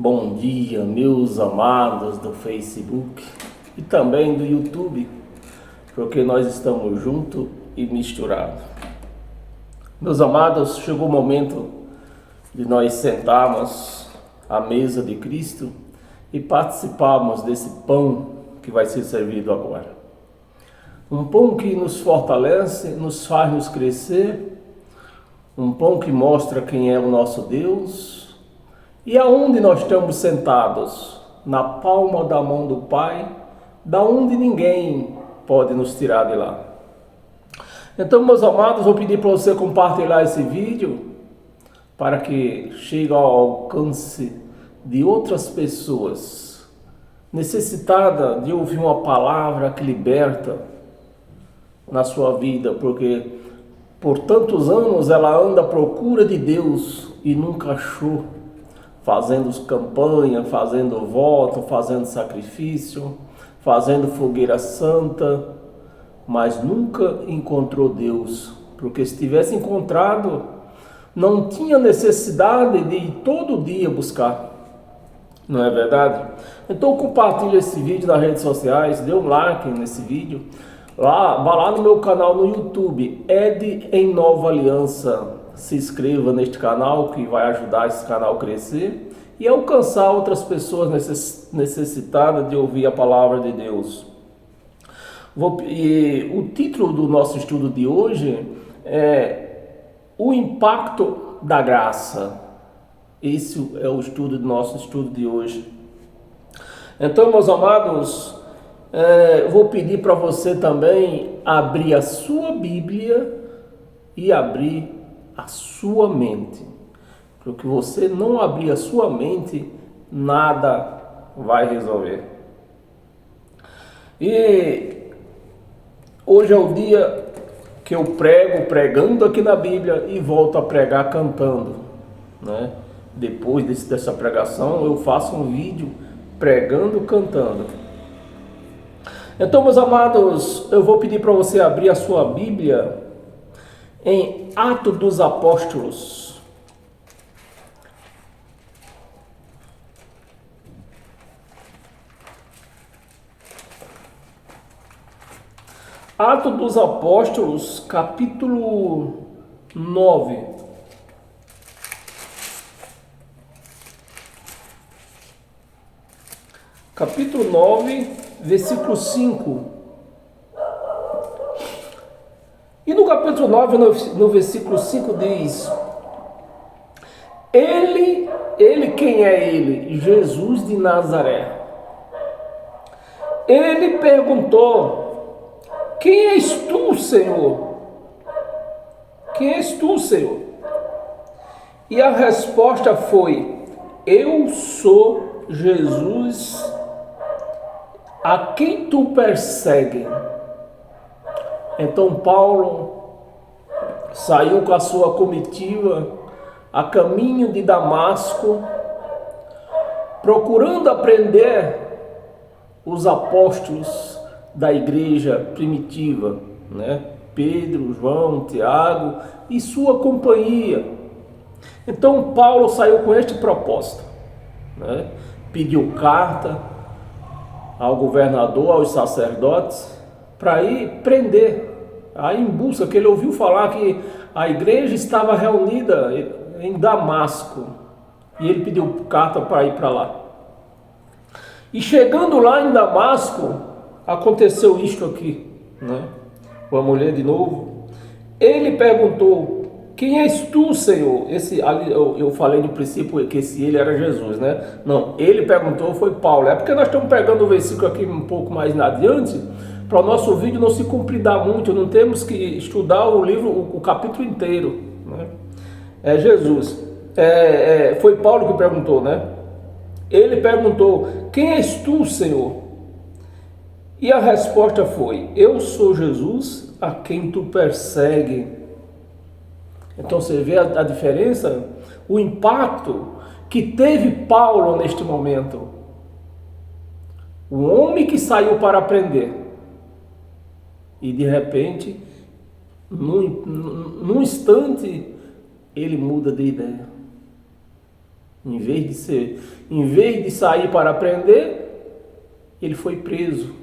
Bom dia, meus amados do Facebook e também do YouTube, porque nós estamos juntos e misturados. Meus amados, chegou o momento de nós sentarmos à mesa de Cristo e participarmos desse pão que vai ser servido agora. Um pão que nos fortalece, nos faz nos crescer, um pão que mostra quem é o nosso Deus. E aonde nós estamos sentados? Na palma da mão do Pai, da onde ninguém pode nos tirar de lá. Então, meus amados, vou pedir para você compartilhar esse vídeo para que chegue ao alcance de outras pessoas necessitadas de ouvir uma palavra que liberta na sua vida, porque por tantos anos ela anda à procura de Deus e nunca achou, fazendo campanha, fazendo voto, fazendo sacrifício, fazendo fogueira santa, mas nunca encontrou Deus, porque se tivesse encontrado, não tinha necessidade de ir todo dia buscar, não é verdade? Então compartilhe esse vídeo nas redes sociais, dê um like nesse vídeo, vá lá no meu canal no YouTube, Ed em Nova Aliança. Se inscreva neste canal que vai ajudar esse canal a crescer e alcançar outras pessoas necessitadas de ouvir a palavra de Deus. O título do nosso estudo de hoje é O Impacto da Graça. Esse é o estudo do nosso estudo de hoje. Então, meus amados, vou pedir para você também abrir a sua Bíblia e abrir a sua mente, porque você não abrir a sua mente, nada vai resolver. E hoje é o dia que eu prego pregando aqui na Bíblia e volto a pregar cantando, né? Depois dessa pregação eu faço um vídeo pregando cantando. Então, meus amados, eu vou pedir para você abrir a sua Bíblia em Atos dos Apóstolos. Atos dos Apóstolos, capítulo 9. Capítulo 9, versículo 5. E no capítulo 9, no versículo 5 diz: Ele, quem é ele? Jesus de Nazaré. Ele perguntou: Quem és tu, Senhor? Quem és tu, Senhor? E a resposta foi: Eu sou Jesus, a quem tu persegues. Então Paulo saiu com a sua comitiva a caminho de Damasco, procurando aprender os apóstolos da igreja primitiva, né? Pedro, João, Tiago e sua companhia. Então Paulo saiu com este propósito, né? Pediu carta ao governador, aos sacerdotes, para ir prender, aí em busca, que ele ouviu falar que a igreja estava reunida em Damasco, e ele pediu carta para ir para lá. E chegando lá em Damasco, aconteceu isto aqui, né? Com a mulher de novo. Ele perguntou: Quem és tu, Senhor? Eu falei no princípio que esse ele era Jesus, né? Não, ele perguntou, foi Paulo. É porque nós estamos pegando o versículo aqui um pouco mais adiante, para o nosso vídeo não se compridar muito, não temos que estudar o livro, o capítulo inteiro, né? É Jesus. Foi Paulo que perguntou, né? Ele perguntou: Quem és tu, Senhor? E a resposta foi: Eu sou Jesus, a quem tu persegue. Então você vê a diferença, o impacto que teve Paulo neste momento. O homem que saiu para aprender, e de repente, num instante, ele muda de ideia. Em vez de sair para aprender, ele foi preso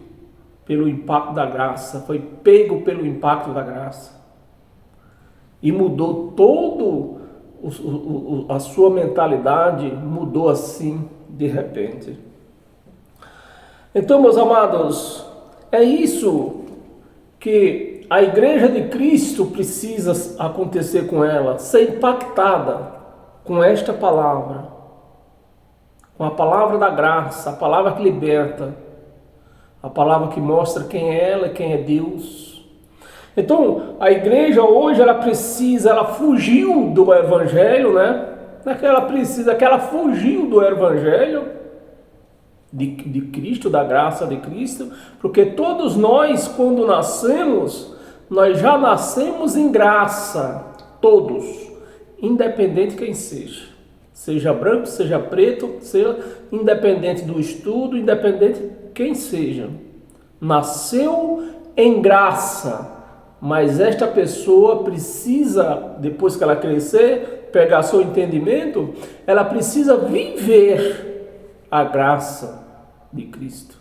pelo impacto da graça, foi pego pelo impacto da graça. E mudou todo a sua mentalidade, mudou assim de repente. Então, meus amados, é isso que a igreja de Cristo precisa acontecer com ela, ser impactada com esta palavra, com a palavra da graça, a palavra que liberta, a palavra que mostra quem é ela e quem é Deus. Então, a igreja hoje, ela fugiu do evangelho, né? Não é que ela fugiu do evangelho de Cristo, da graça de Cristo, porque todos nós, quando nascemos, nós já nascemos em graça, todos, independente de quem seja branco, seja preto, seja independente do estudo, independente de quem seja, nasceu em graça. Mas esta pessoa precisa, depois que ela crescer, pegar seu entendimento, ela precisa viver a graça de Cristo.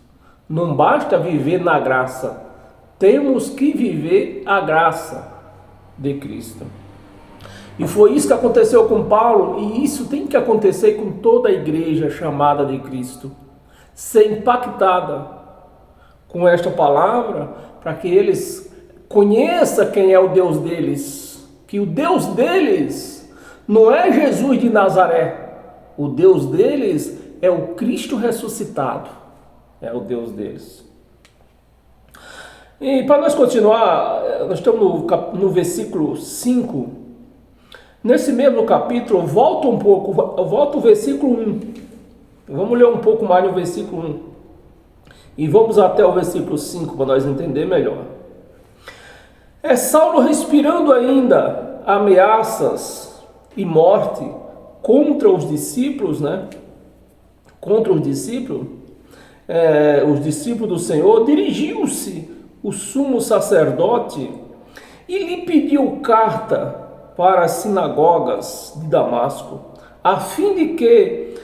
Não basta viver na graça, temos que viver a graça de Cristo. E foi isso que aconteceu com Paulo, e isso tem que acontecer com toda a igreja chamada de Cristo. Ser impactada com esta palavra, para que eles conheçam quem é o Deus deles. Que o Deus deles não é Jesus de Nazaré. O Deus deles é o Cristo ressuscitado. É o Deus deles. E para nós continuar, nós estamos no versículo 5. Nesse mesmo capítulo, volta um pouco, volta o versículo 1. Vamos ler um pouco mais no versículo 1. E vamos até o versículo 5 para nós entender melhor. É Saulo respirando ainda ameaças e morte contra os discípulos, né? Contra os discípulos do Senhor, dirigiu-se o sumo sacerdote e lhe pediu carta para as sinagogas de Damasco, a fim de que,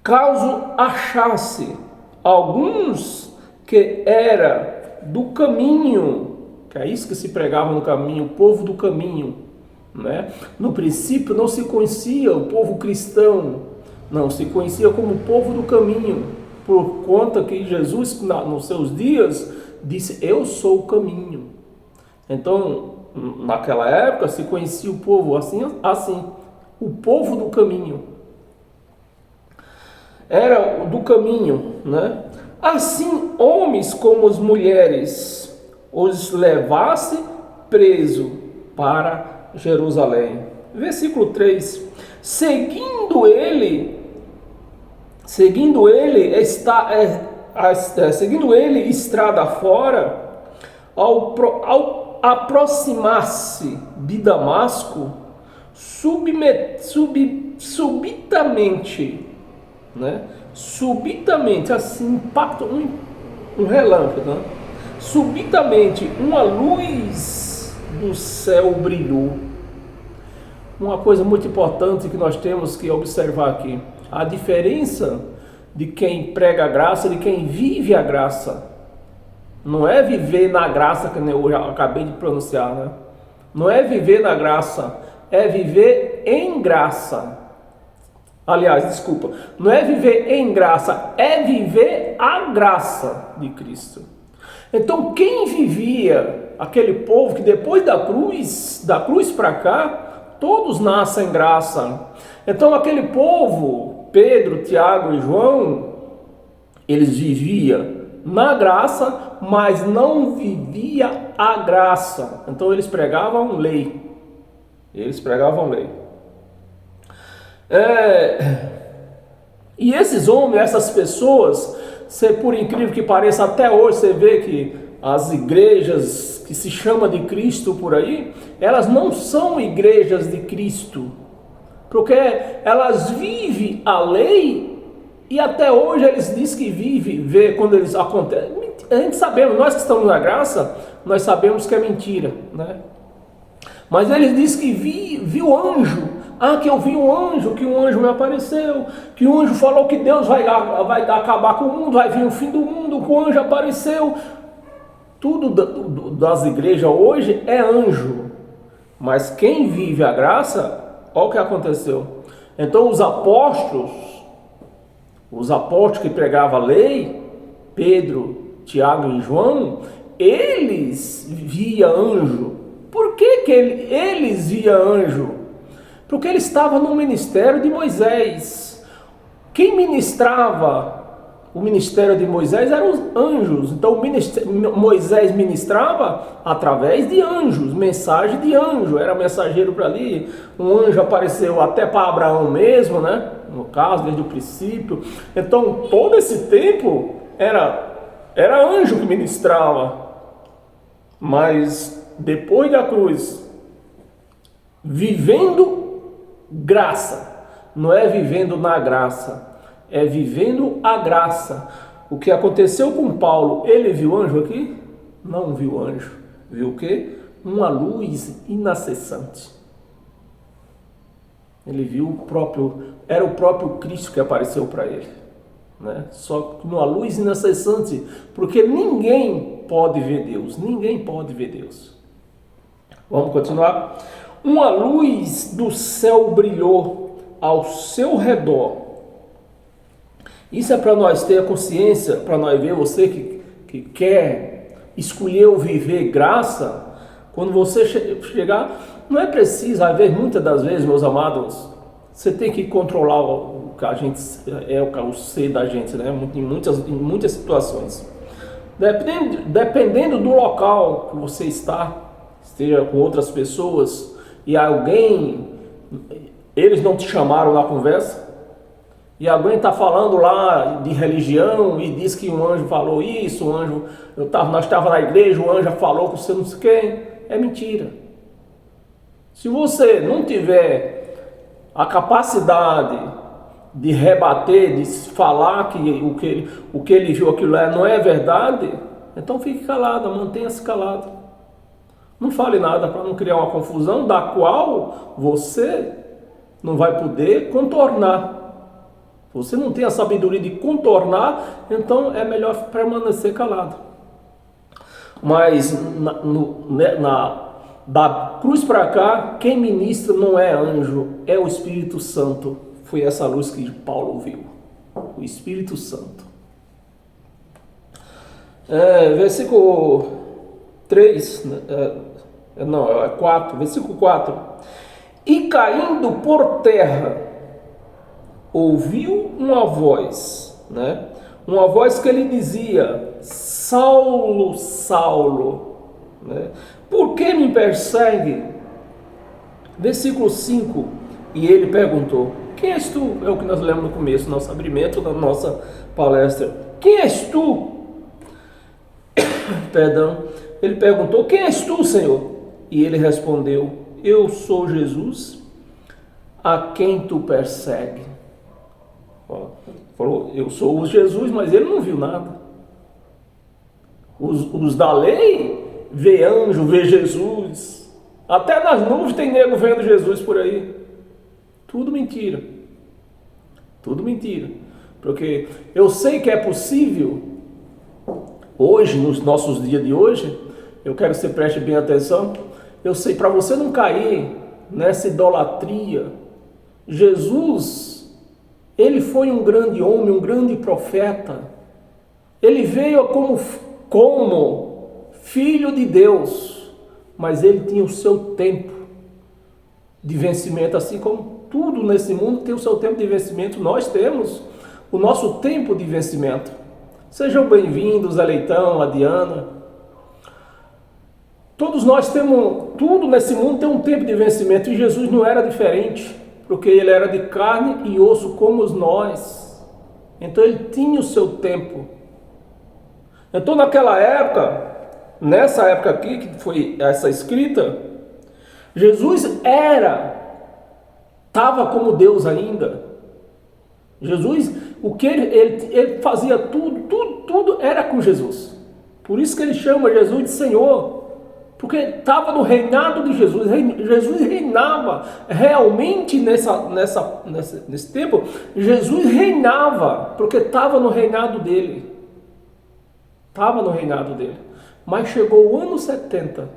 caso achasse alguns que era do caminho, que é isso que se pregava no caminho, o povo do caminho, né? No princípio não se conhecia o povo cristão, não, se conhecia como o povo do caminho, por conta que Jesus, nos seus dias, disse: eu sou o caminho. Então, naquela época, se conhecia o povo assim, o povo do caminho. Era do caminho, né? Assim, homens como as mulheres, os levasse preso para Jerusalém. Versículo 3. Seguindo ele estrada fora, ao aproximar-se de Damasco, subitamente, né? Subitamente, assim, impacta um relâmpago, né? Subitamente, uma luz do céu brilhou. Uma coisa muito importante que nós temos que observar aqui: a diferença de quem prega a graça e de quem vive a graça. Não é viver na graça, que eu já acabei de pronunciar, né? Não é viver na graça, é viver em graça. Aliás, desculpa, não é viver em graça, é viver a graça de Cristo. Então, quem vivia, aquele povo que depois da cruz para cá, todos nascem em graça. Então, aquele povo, Pedro, Tiago e João, eles viviam na graça, mas não vivia a graça. Então eles pregavam lei. E esses homens, essas pessoas, por incrível que pareça, até hoje você vê que as igrejas que se chamam de Cristo por aí, elas não são igrejas de Cristo, porque elas vivem a lei. E até hoje eles dizem que vê quando eles acontecem. A gente sabemos, nós que estamos na graça, nós sabemos que é mentira, né? Mas eles dizem que viu anjo Ah, que eu vi um anjo, que um anjo me apareceu, que o anjo falou que Deus vai acabar com o mundo, vai vir o fim do mundo, que o anjo apareceu. Tudo das igrejas hoje é anjo. Mas quem vive a graça, olha o que aconteceu. Então os apóstolos que pregavam a lei, Pedro, Tiago e João, eles via anjo. Por que eles via anjo? Porque eles estavam no ministério de Moisés. Quem ministrava o ministério de Moisés eram os anjos. Então Moisés ministrava através de anjos, mensagem de anjo, era mensageiro para ali. Um anjo apareceu até para Abraão mesmo, né? No caso, desde o princípio. Então todo esse tempo era anjo que ministrava. Mas depois da cruz, vivendo graça, não é vivendo na graça, é vivendo a graça. O que aconteceu com Paulo, ele viu anjo aqui? Não viu anjo. Viu o quê? Uma luz inacessante. Ele viu era o próprio Cristo que apareceu para ele, né? Só uma luz inacessante, porque ninguém pode ver Deus, ninguém pode ver Deus. Vamos continuar? Uma luz do céu brilhou ao seu redor. Isso é para nós ter a consciência, para nós ver, você que quer escolher ou viver graça. Quando você chegar, não é preciso, às vezes, muitas das vezes, meus amados, você tem que controlar o que a gente o ser da gente, né? Em muitas situações. Dependendo do local que você esteja com outras pessoas e eles não te chamaram na conversa, e alguém está falando lá de religião e diz que um anjo falou isso, nós estávamos na igreja, o anjo falou com você não sei quem, é mentira. Se você não tiver a capacidade de rebater, de falar que o que ele viu aquilo não é verdade, então fique calado, mantenha-se calado. Não fale nada para não criar uma confusão da qual você não vai poder contornar. Você não tem a sabedoria de contornar, então é melhor permanecer calado. Mas da cruz para cá, quem ministra não é anjo, é o Espírito Santo. Foi essa luz que Paulo viu, o Espírito Santo. Versículo 3, 4, versículo 4. E caindo por terra, ouviu uma voz, né? Uma voz que lhe dizia: Saulo, Saulo, né? Por que me persegue? Versículo 5. E ele perguntou: quem és tu? É o que nós lemos no começo, nosso abrimento da nossa palestra. Quem és tu? Perdão. Ele perguntou: quem és tu, Senhor? E ele respondeu: eu sou Jesus, a quem tu persegue. Falou: eu sou o Jesus, mas ele não viu nada. Os da lei vê anjo, vê Jesus. Até nas nuvens tem nego vendo Jesus por aí. Tudo mentira. Tudo mentira. Porque eu sei que é possível, hoje, nos nossos dias de hoje, eu quero que você preste bem atenção. Eu sei, para você não cair nessa idolatria, Jesus, ele foi um grande homem, um grande profeta. Ele veio como filho de Deus, mas ele tinha o seu tempo de vencimento, assim como tudo nesse mundo tem o seu tempo de vencimento. Nós temos o nosso tempo de vencimento. Sejam bem-vindos a Leitão, a Diana. Todos nós temos, tudo nesse mundo tem um tempo de vencimento, e Jesus não era diferente, porque ele era de carne e osso como nós. Então ele tinha o seu tempo. Então naquela época, nessa época aqui que foi essa escrita, Jesus estava como Deus ainda. Jesus, o que ele fazia tudo era com Jesus. Por isso que ele chama Jesus de Senhor. Porque estava no reinado de Jesus. Jesus reinava realmente nesse tempo. Jesus reinava, porque estava no reinado dele. Estava no reinado dele. Mas chegou o ano 70.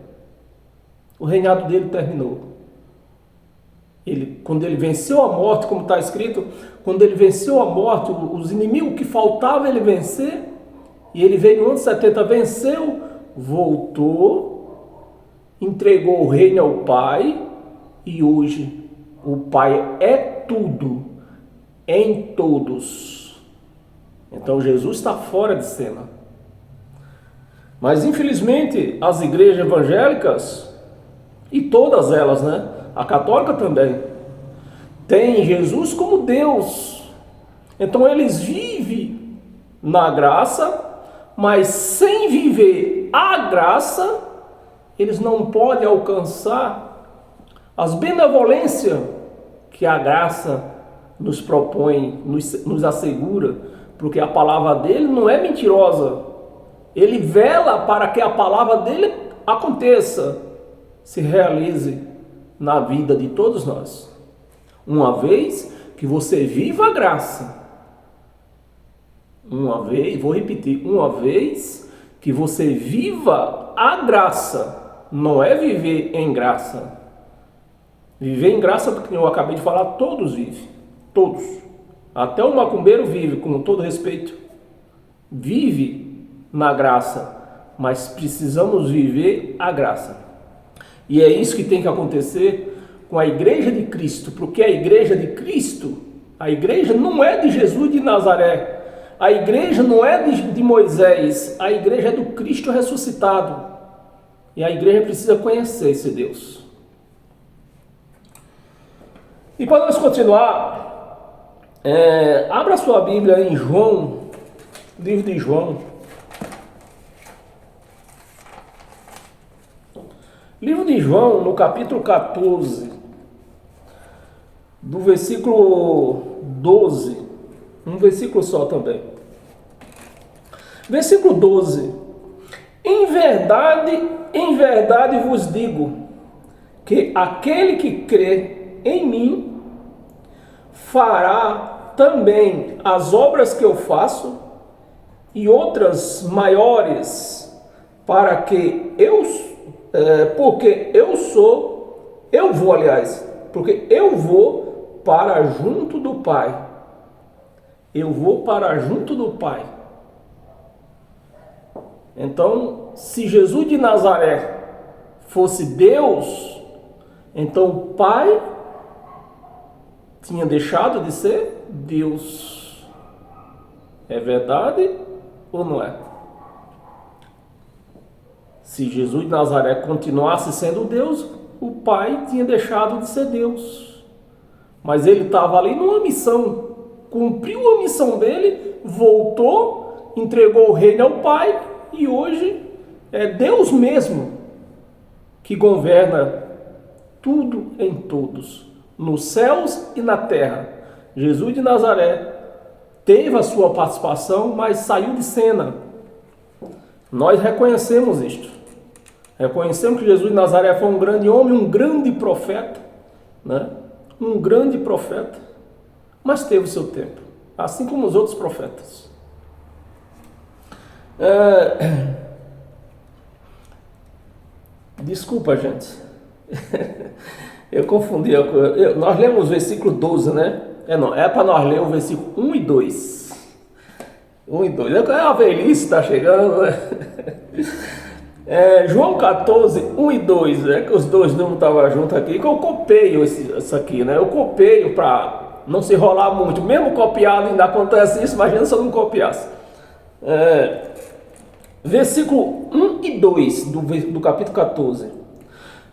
O reinado dele terminou. Quando ele venceu a morte, como está escrito, quando ele venceu a morte, os inimigos que faltava ele vencer, e ele veio no ano 70, venceu, voltou, entregou o reino ao Pai, e hoje o Pai é tudo, em todos. Então Jesus está fora de cena. Mas infelizmente as igrejas evangélicas, e todas elas, né? A católica também, tem Jesus como Deus. Então eles vivem na graça, mas sem viver a graça, eles não podem alcançar as benevolências que a graça nos propõe, nos assegura, porque a palavra dele não é mentirosa. Ele vela para que a palavra dele aconteça, se realize na vida de todos nós. Uma vez que você viva a graça, vou repetir, uma vez que você viva a graça, não é viver em graça. Viver em graça, porque eu acabei de falar, todos vivem, todos. Até o macumbeiro vive, com todo respeito, vive na graça, mas precisamos viver a graça. E é isso que tem que acontecer com a igreja de Cristo, porque a igreja de Cristo, a igreja não é de Jesus de Nazaré, a igreja não é de Moisés, a igreja é do Cristo ressuscitado. E a igreja precisa conhecer esse Deus. E para nós continuar, abra sua Bíblia em João, livro de João. Livro de João, no capítulo 14, do versículo 12, um versículo só também. Versículo 12. Em verdade vos digo, que aquele que crê em mim, fará também as obras que eu faço, e outras maiores, porque eu vou para junto do Pai. Eu vou para junto do Pai. Então, se Jesus de Nazaré fosse Deus, então o Pai tinha deixado de ser Deus. É verdade ou não é? Se Jesus de Nazaré continuasse sendo Deus, o Pai tinha deixado de ser Deus. Mas ele estava ali numa missão, cumpriu a missão dele, voltou, entregou o reino ao Pai, e hoje é Deus mesmo que governa tudo em todos, nos céus e na terra. Jesus de Nazaré teve a sua participação, mas saiu de cena. Nós reconhecemos isto. Reconhecemos que Jesus de Nazaré foi um grande homem, um grande profeta, né? Um grande profeta, mas teve o seu tempo, assim como os outros profetas. Desculpa, gente. Eu confundi. Nós lemos o versículo 12, né? É para nós ler o versículo 1 e 2. 1 e 2. É a velhice está chegando, né? João 14, 1 e 2, que os dois números estavam juntos aqui, que eu copeio isso aqui, né? Eu copeio para não se enrolar muito. Mesmo copiado ainda acontece isso, imagina se eu não copiasse. Versículo 1 e 2 do capítulo 14.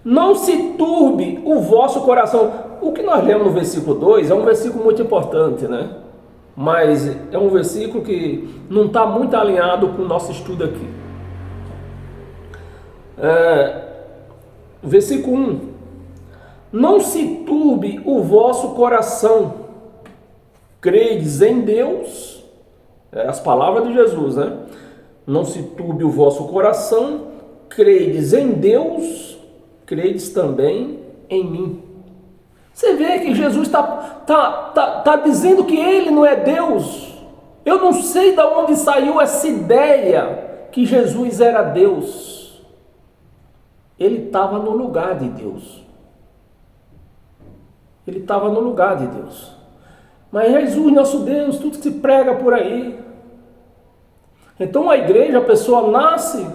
Não se turbe o vosso coração. O que nós lemos no versículo 2 é um versículo muito importante, né? Mas é um versículo que não está muito alinhado com o nosso estudo aqui. Versículo 1. Não se turbe o vosso coração, credes em Deus, as palavras de Jesus, né? Não se turbe o vosso coração, credes em Deus, credes também em mim. Você vê que Jesus tá dizendo que ele não é Deus. Eu não sei de onde saiu essa ideia que Jesus era Deus. Ele estava no lugar de Deus. Ele estava no lugar de Deus. Mas Jesus, nosso Deus, tudo que se prega por aí. Então a igreja, a pessoa nasce,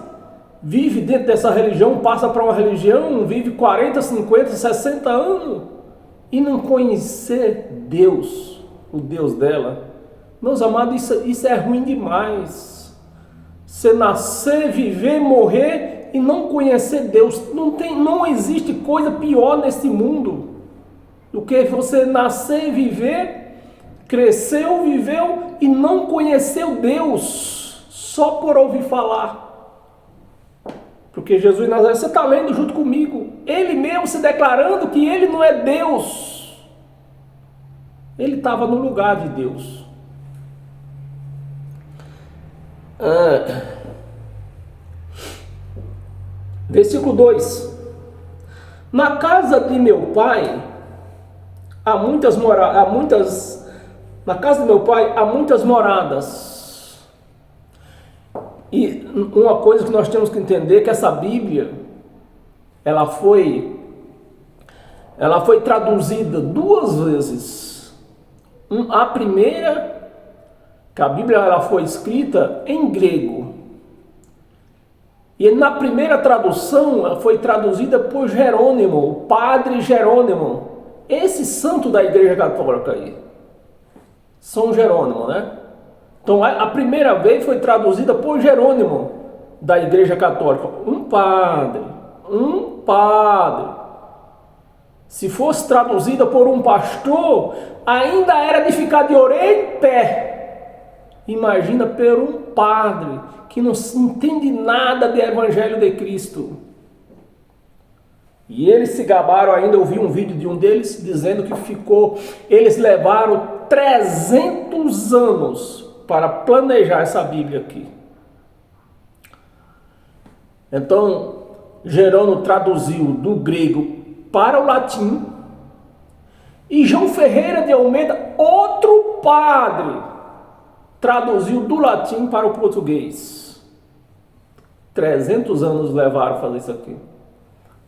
vive dentro dessa religião, passa para uma religião, vive 40, 50, 60 anos e não conhecer Deus, o Deus dela. Meus amados, isso é ruim demais. Você nascer, viver, morrer e não conhecer Deus. Não existe coisa pior nesse mundo do que você nascer, viver, cresceu, viveu e não conheceu Deus, só por ouvir falar. Porque Jesus de Nazaré, você está lendo junto comigo, ele mesmo se declarando que ele não é Deus. Ele estava no lugar de Deus. Versículo 2: na casa de meu pai há muitas moradas. Na casa de meu pai há muitas moradas. E uma coisa que nós temos que entender é que essa Bíblia, ela foi traduzida duas vezes. A primeira, que a Bíblia ela foi escrita em grego. E na primeira tradução, ela foi traduzida por Jerônimo, o padre Jerônimo. Esse santo da Igreja Católica aí. São Jerônimo, né? Então a primeira vez foi traduzida por Jerônimo da Igreja Católica. Um padre. Se fosse traduzida por um pastor, ainda era de ficar de orelha em pé. Imagina por um padre que não entende nada do Evangelho de Cristo. E eles se gabaram ainda, eu vi um vídeo de um deles dizendo que eles levaram 300 anos para planejar essa Bíblia aqui. Então, Jerônimo traduziu do grego para o latim, e João Ferreira de Almeida, outro padre, traduziu do latim para o português. 300 anos levaram a fazer isso aqui.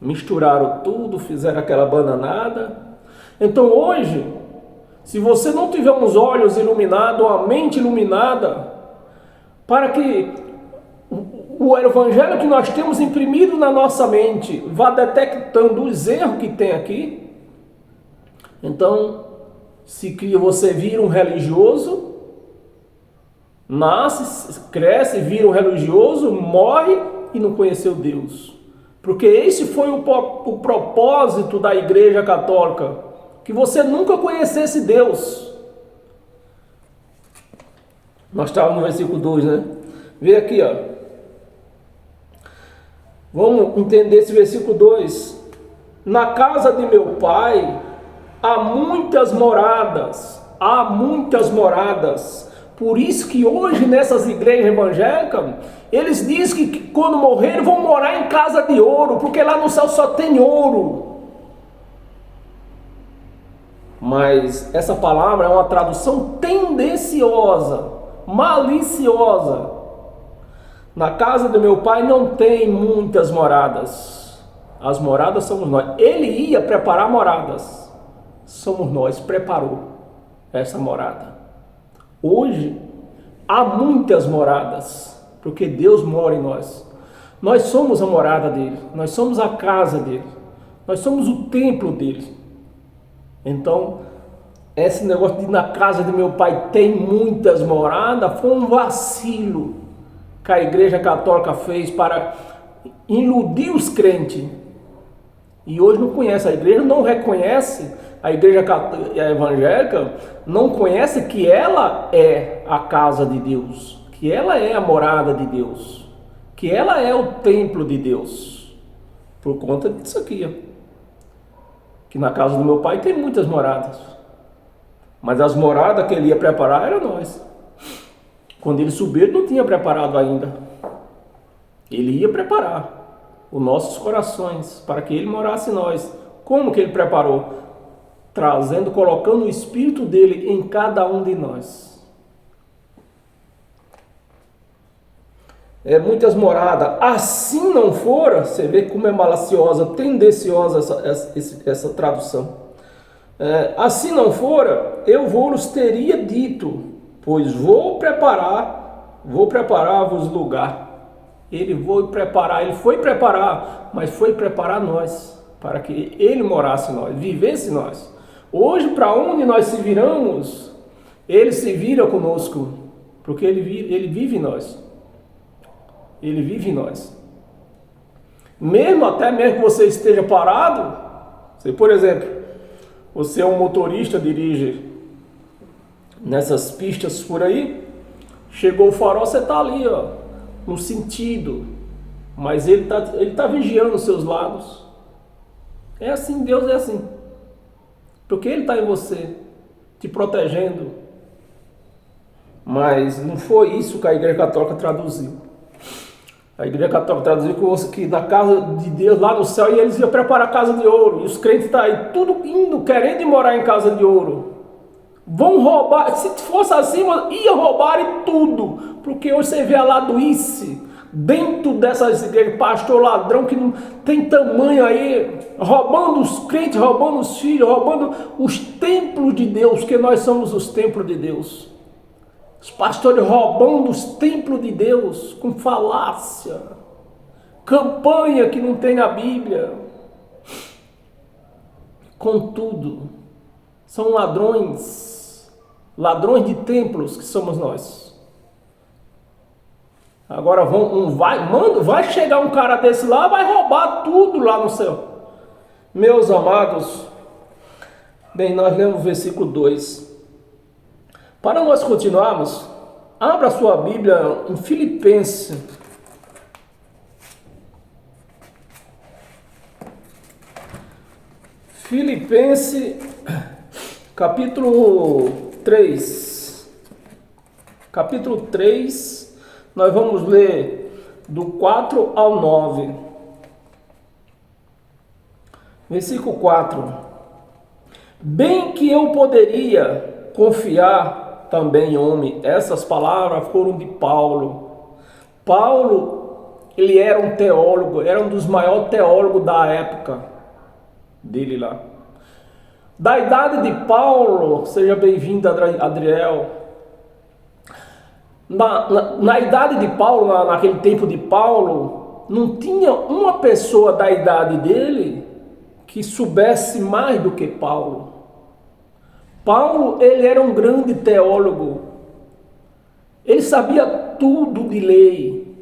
Misturaram tudo, fizeram aquela bananada. Então hoje, se você não tiver uns olhos iluminados, uma mente iluminada, para que o evangelho que nós temos imprimido na nossa mente vá detectando os erros que tem aqui, então, se você vira um religioso, nasce, cresce, vira um religioso, morre e não conheceu Deus. Porque esse foi o propósito da Igreja Católica, que você nunca conhecesse Deus. Nós estávamos no versículo 2, né? Vê aqui, ó. Vamos entender esse versículo 2. Na casa de meu pai há muitas moradas. Há muitas moradas. Por isso que hoje nessas igrejas evangélicas, eles dizem que quando morrerem vão morar em casa de ouro, porque lá no céu só tem ouro. Mas essa palavra é uma tradução tendenciosa, maliciosa. Na casa do meu pai não tem muitas moradas. As moradas somos nós. Ele ia preparar moradas. Somos nós, preparou essa morada. Hoje há muitas moradas, porque Deus mora em nós. Nós somos a morada dele, nós somos a casa dele, nós somos o templo dele. Então, esse negócio de na casa de meu pai tem muitas moradas foi um vacilo que a Igreja Católica fez para iludir os crentes. E hoje não conhece, a igreja não reconhece, a igreja evangélica não conhece que ela é a casa de Deus, que ela é a morada de Deus, que ela é o templo de Deus, por conta disso aqui, ó. Que na casa do meu pai tem muitas moradas, mas as moradas que ele ia preparar eram nós. Quando ele subiu, ele não tinha preparado ainda, ele ia preparar. os nossos corações, para que Ele morasse em nós. Como que Ele preparou? Trazendo, colocando o Espírito dele em cada um de nós. Muitas moradas. Assim não fora, você vê como é malaciosa, tendenciosa essa tradução. Assim não fora, eu vos teria dito, pois vou preparar-vos lugar. Ele foi preparar, mas foi preparar nós, para que Ele morasse em nós, vivesse em nós. Hoje, para onde nós se viramos, Ele se vira conosco, porque Ele vive em nós. Ele vive em nós. Até mesmo que você esteja parado, por exemplo, você é um motorista, dirige nessas pistas por aí, chegou o farol, você está ali, ó, no sentido, mas ele tá vigiando os seus lados. É assim, Deus é assim, porque Ele está em você, te protegendo. Mas não foi isso que a Igreja Católica traduziu. A Igreja Católica traduziu que na casa de Deus, lá no céu, e eles iam preparar a casa de ouro. E os crentes estão aí, tudo indo, querendo ir morar em casa de ouro. Vão roubar, se fosse assim, ia roubar e tudo. Porque hoje você vê a ladoice dentro dessas igrejas, pastor ladrão que não tem tamanho aí, roubando os crentes, roubando os filhos, roubando os templos de Deus, que nós somos os templos de Deus. Os pastores roubando os templos de Deus com falácia, campanha que não tem na Bíblia. Contudo, são ladrões de templos que somos nós. Agora vai chegar um cara desse lá, vai roubar tudo lá no céu. Meus amados, bem, nós lemos o versículo 2. Para nós continuarmos, abra sua Bíblia em Filipenses. Filipenses, capítulo 3. Capítulo 3, nós vamos ler do 4 ao 9. Versículo 4. Bem que eu poderia confiar também em homem. Essas palavras foram de Paulo. Paulo, ele era um teólogo, era um dos maiores teólogos da época dele lá. Da idade de Paulo, seja bem-vindo, Adriel. Na idade de Paulo, naquele tempo de Paulo, não tinha uma pessoa da idade dele que soubesse mais do que Paulo. Paulo, ele era um grande teólogo. Ele sabia tudo de lei.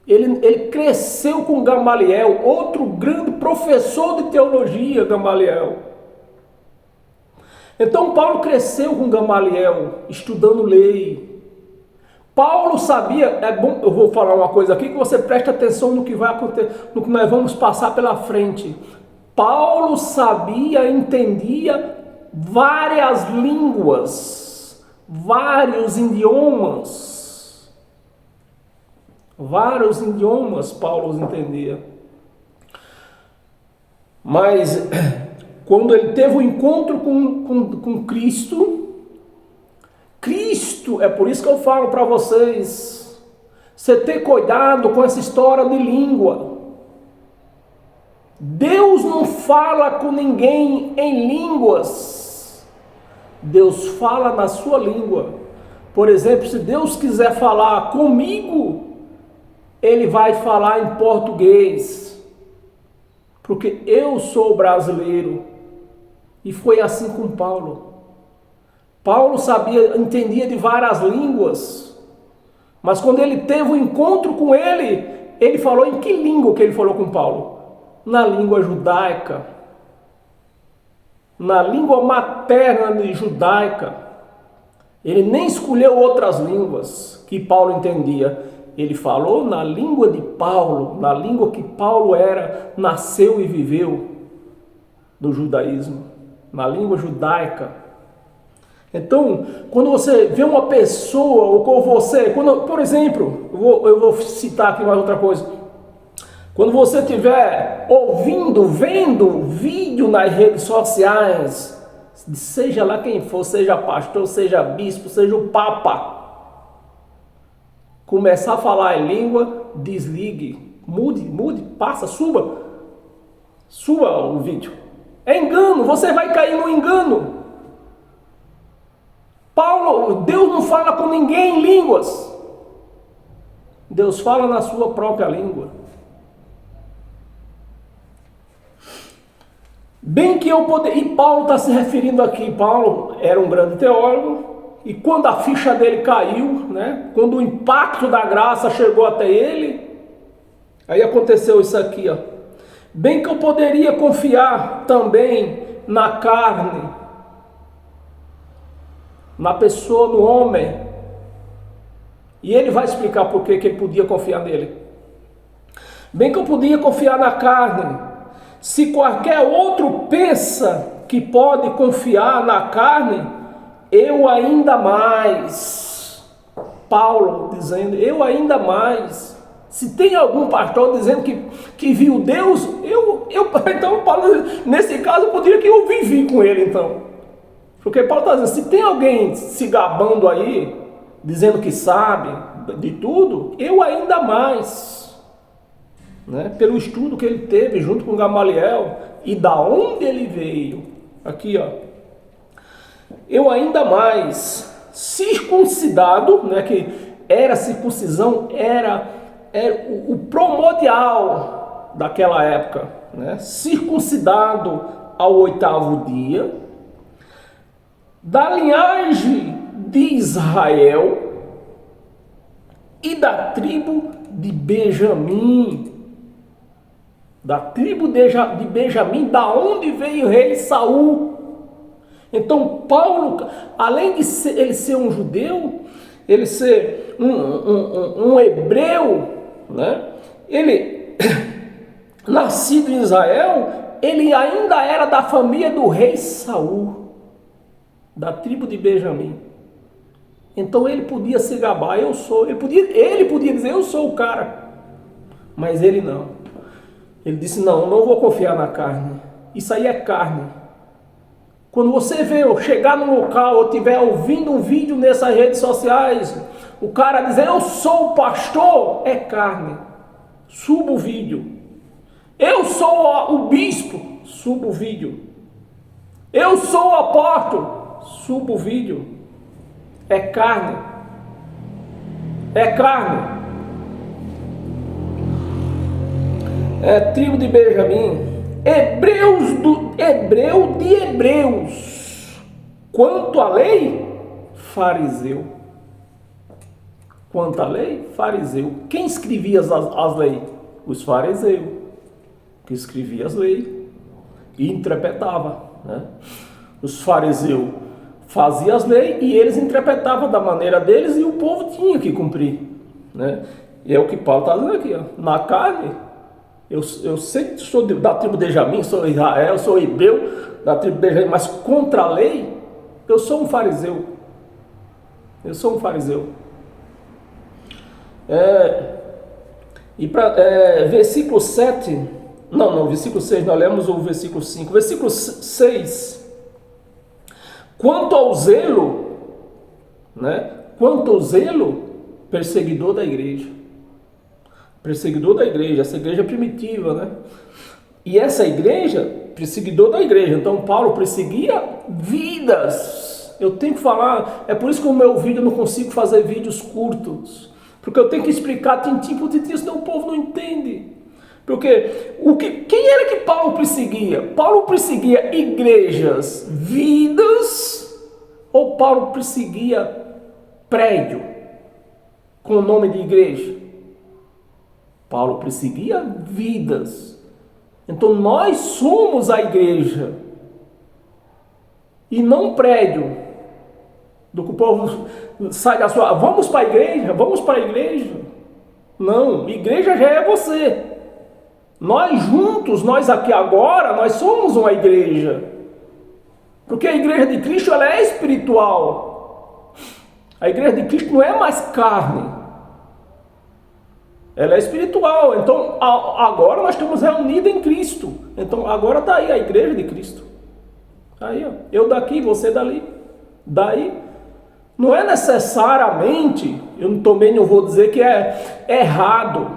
Ele cresceu com Gamaliel, outro grande professor de teologia, Gamaliel. Então Paulo cresceu com Gamaliel, estudando lei. Paulo sabia, é bom, eu vou falar uma coisa aqui que você preste atenção no que vai acontecer, no que nós vamos passar pela frente. Paulo sabia, entendia várias línguas, vários idiomas. Vários idiomas Paulo entendia. Mas quando ele teve um encontro com Cristo, é por isso que eu falo para vocês, você ter cuidado com essa história de língua. Deus não fala com ninguém em línguas. Deus fala na sua língua. Por exemplo, se Deus quiser falar comigo, Ele vai falar em português. Porque eu sou brasileiro. E foi assim com Paulo. Paulo entendia de várias línguas. Mas quando ele teve um encontro com ele falou em que língua que ele falou com Paulo? Na língua judaica, na língua materna judaica. Ele nem escolheu outras línguas que Paulo entendia. Ele falou na língua de Paulo, na língua que Paulo nasceu e viveu do judaísmo, na língua judaica. Então, quando você vê uma pessoa, ou com você, por exemplo, eu vou citar aqui mais outra coisa. Quando você estiver ouvindo, vendo vídeo nas redes sociais, seja lá quem for, seja pastor, seja bispo, seja o papa, começar a falar em língua, desligue, mude, passa, suba o vídeo. É engano, você vai cair no engano. Deus não fala com ninguém em línguas. Deus fala na sua própria língua. Bem que eu poderia... E Paulo está se referindo aqui. Paulo era um grande teólogo. E quando a ficha dele caiu, né? Quando o impacto da graça chegou até ele, aí aconteceu isso aqui, ó. Bem que eu poderia confiar também na carne, na pessoa, no homem. E ele vai explicar por que ele podia confiar nele. Bem que eu podia confiar na carne. Se qualquer outro pensa que pode confiar na carne, eu ainda mais. Paulo dizendo, eu ainda mais. Se tem algum pastor dizendo que viu Deus, então Paulo, nesse caso, eu poderia que eu vivi com ele, então. Porque Paulo está dizendo, se tem alguém se gabando aí, dizendo que sabe de tudo, eu ainda mais. Né? Pelo estudo que ele teve junto com Gamaliel e da onde ele veio. Aqui, ó. Eu ainda mais, circuncidado, né, que era circuncisão, era o primordial daquela época, né? Circuncidado ao 8º dia, da linhagem de Israel e da tribo de Benjamim. Da tribo de Benjamim, da onde veio o rei Saul. Então Paulo, além de ele ser um judeu, ele ser um hebreu, né? Ele, nascido em Israel, ele ainda era da família do rei Saul, da tribo de Benjamim. Então ele podia se gabar, ele podia dizer, eu sou o cara. Mas ele não. Ele disse, não vou confiar na carne. Isso aí é carne. Quando você vê eu chegar no local ou estiver ouvindo um vídeo nessas redes sociais, o cara dizer, eu sou o pastor, é carne. Suba o vídeo. Eu sou o bispo, suba o vídeo. Eu sou o apóstolo, suba o vídeo. É carne. É carne. É tribo de Benjamim. Hebreu de hebreus. Quanto à lei, fariseu. Quanto à lei, fariseu. Quem escrevia as leis? Os fariseus, que escrevia as leis e interpretava, né? Os fariseus faziam as leis e eles interpretavam da maneira deles e o povo tinha que cumprir, né? E é o que Paulo está dizendo aqui, ó. Na carne, eu sei que sou da tribo de Benjamim, sou Israel, sou hebreu da tribo de Benjamim, mas contra a lei, eu sou um fariseu. Eu sou um fariseu. E para versículo 7, versículo 6, nós lemos o versículo 5. Versículo 6, quanto ao zelo, né? Quanto ao zelo, perseguidor da igreja. Perseguidor da igreja, essa igreja primitiva, né? E essa igreja, perseguidor da igreja. Então Paulo perseguia vidas. Eu tenho que falar, é por isso que o meu vídeo eu não consigo fazer vídeos curtos. Porque eu tenho que explicar tintim por tintim, senão o povo não entende. Porque quem era que Paulo perseguia? Paulo perseguia igrejas, vidas, ou Paulo perseguia prédio com o nome de igreja? Paulo perseguia vidas. Então nós somos a igreja e não prédio. Do que o povo sai da sua... Vamos para a igreja. Não, igreja já é você. Nós juntos, nós aqui agora, nós somos uma igreja. Porque a igreja de Cristo, ela é espiritual. A igreja de Cristo não é mais carne. ela é espiritual. Então agora nós estamos reunidos em Cristo. Então agora está aí a igreja de Cristo. Aí, ó, eu daqui, você dali. Daí não é necessariamente, eu também não vou dizer que é errado,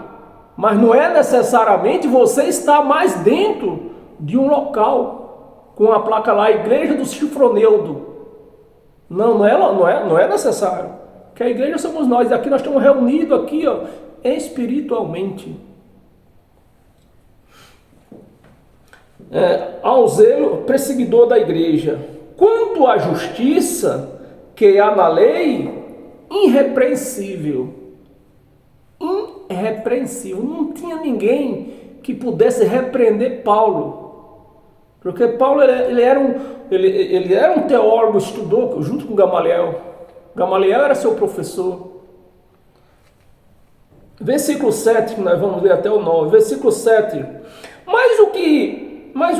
mas não é necessariamente você estar mais dentro de um local com a placa lá, Igreja do Chifroneudo. Não é necessário. Que a igreja somos nós, e aqui nós estamos reunidos aqui, ó, espiritualmente. Ao zelo perseguidor da igreja, quanto à justiça que há na lei, irrepreensível. Irrepreensível. Não tinha ninguém que pudesse repreender Paulo. Porque Paulo ele era um teólogo, estudou junto com Gamaliel. Gamaliel era seu professor. Versículo 7, que nós vamos ler até o 9. Versículo 7. Mas o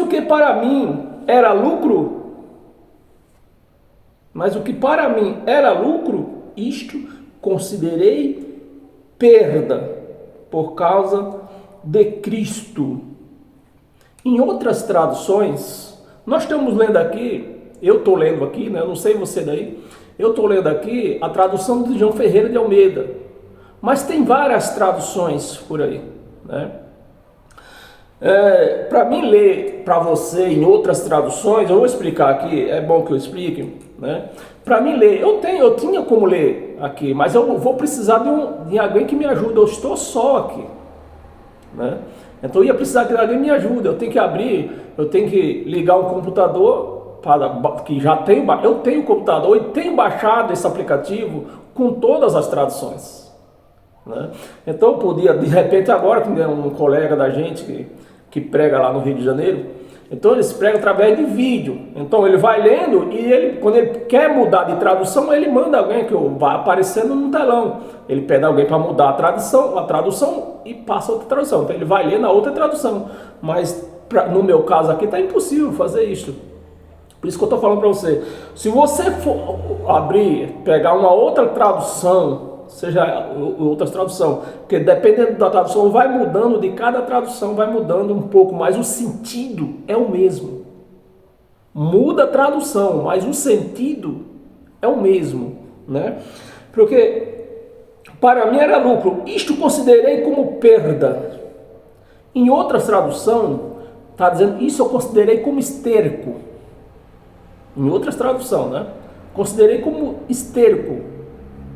que para mim era lucro, isto considerei perda por causa de Cristo. Em outras traduções, nós estamos lendo aqui, eu estou lendo aqui, né? Eu não sei você daí, eu estou lendo aqui a tradução de João Ferreira de Almeida, mas tem várias traduções por aí, né? Para mim ler para você em outras traduções, eu vou explicar aqui, é bom que eu explique, né? Para mim ler, eu tinha como ler aqui, mas eu vou precisar de alguém que me ajude, eu estou só aqui, né? Então eu ia precisar que alguém me ajude, eu tenho que abrir, eu tenho que ligar um computador, que já tenho, eu tenho computador e tenho baixado esse aplicativo com todas as traduções, né? Então eu podia, de repente agora, que é um colega da gente que prega lá no Rio de Janeiro, então eles pregam através de vídeo, então ele vai lendo e quando ele quer mudar de tradução, ele manda alguém que vai aparecendo no telão, ele pede alguém para mudar a tradução e passa outra tradução, então ele vai ler na outra tradução, mas no meu caso aqui está impossível fazer isso. Por isso que eu estou falando para você, se você for pegar uma outra tradução, seja outras traduções, porque dependendo da tradução vai mudando, de cada tradução vai mudando um pouco, mas o sentido é o mesmo. Muda a tradução, mas o sentido é o mesmo, né? Porque para mim era lucro, isto considerei como perda. Em outras traduções está dizendo, isso eu considerei como esterco. Em outras traduções, né? Considerei como esterco.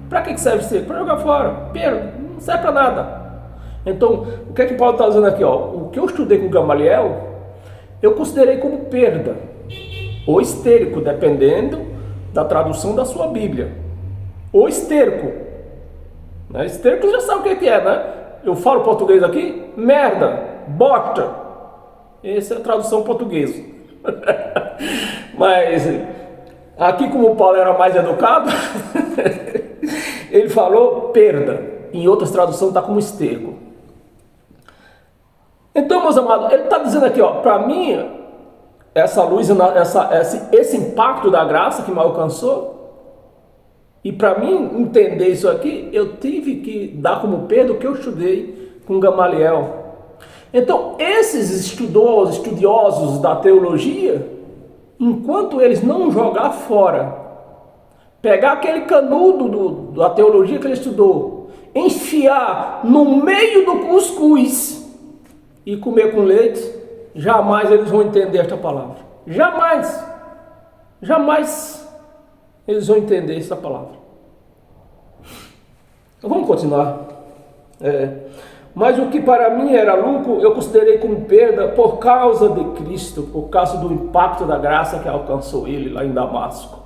Para que serve esterco? Para jogar fora. Perda. Não serve para nada. Então, o que é que Paulo está dizendo aqui? Ó? O que eu estudei com Gamaliel, eu considerei como perda. Ou esterco, dependendo da tradução da sua Bíblia. Ou esterco. Né? Esterco já sabe o que é, né? Eu falo português aqui, merda, bota. Essa é a tradução portuguesa. Mas aqui, como o Paulo era mais educado, ele falou perda. Em outras traduções está como esterco. Então, meus amados, ele está dizendo aqui, ó, para mim, essa luz, esse impacto da graça que me alcançou, e para mim entender isso aqui, eu tive que dar como perda o que eu estudei com Gamaliel. Então, esses estudiosos da teologia, enquanto eles não jogar fora, pegar aquele canudo da teologia que ele estudou, enfiar no meio do cuscuz e comer com leite, jamais eles vão entender esta palavra. Jamais. Jamais eles vão entender essa palavra. Então, vamos continuar. Mas o que para mim era lucro, eu considerei como perda por causa de Cristo, por causa do impacto da graça que alcançou ele lá em Damasco.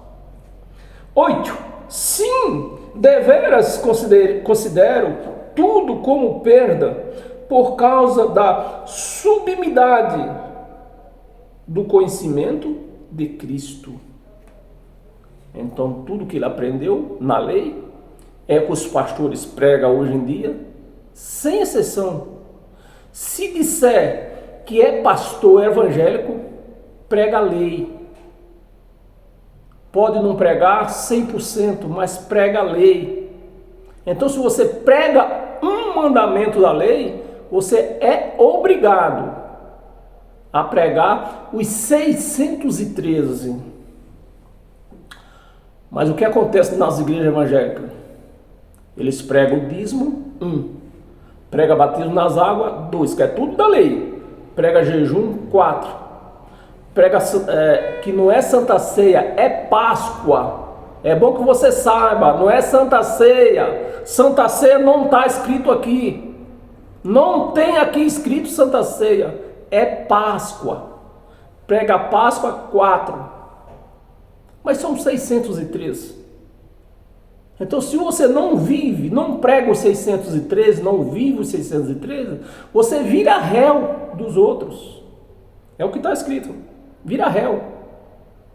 8. Sim, deveras considero tudo como perda por causa da sublimidade do conhecimento de Cristo. Então, tudo que ele aprendeu na lei é o que os pastores pregam hoje em dia, sem exceção. Se disser que é pastor evangélico, prega a lei. Pode não pregar 100%, mas prega a lei. Então, se você prega mandamento da lei, você é obrigado a pregar os 613. Mas o que acontece nas igrejas evangélicas? Eles pregam o dízimo, 1. Prega batismo nas águas, 2, que é tudo da lei. Prega jejum, 4. Prega que não é Santa Ceia, é Páscoa. É bom que você saiba, não é Santa Ceia. Santa Ceia não está escrito aqui. Não tem aqui escrito Santa Ceia. É Páscoa. Prega Páscoa, 4. Mas são 613. Então, se você não vive, não prega os 613, não vive os 613, você vira réu dos outros. É o que está escrito. Vira réu.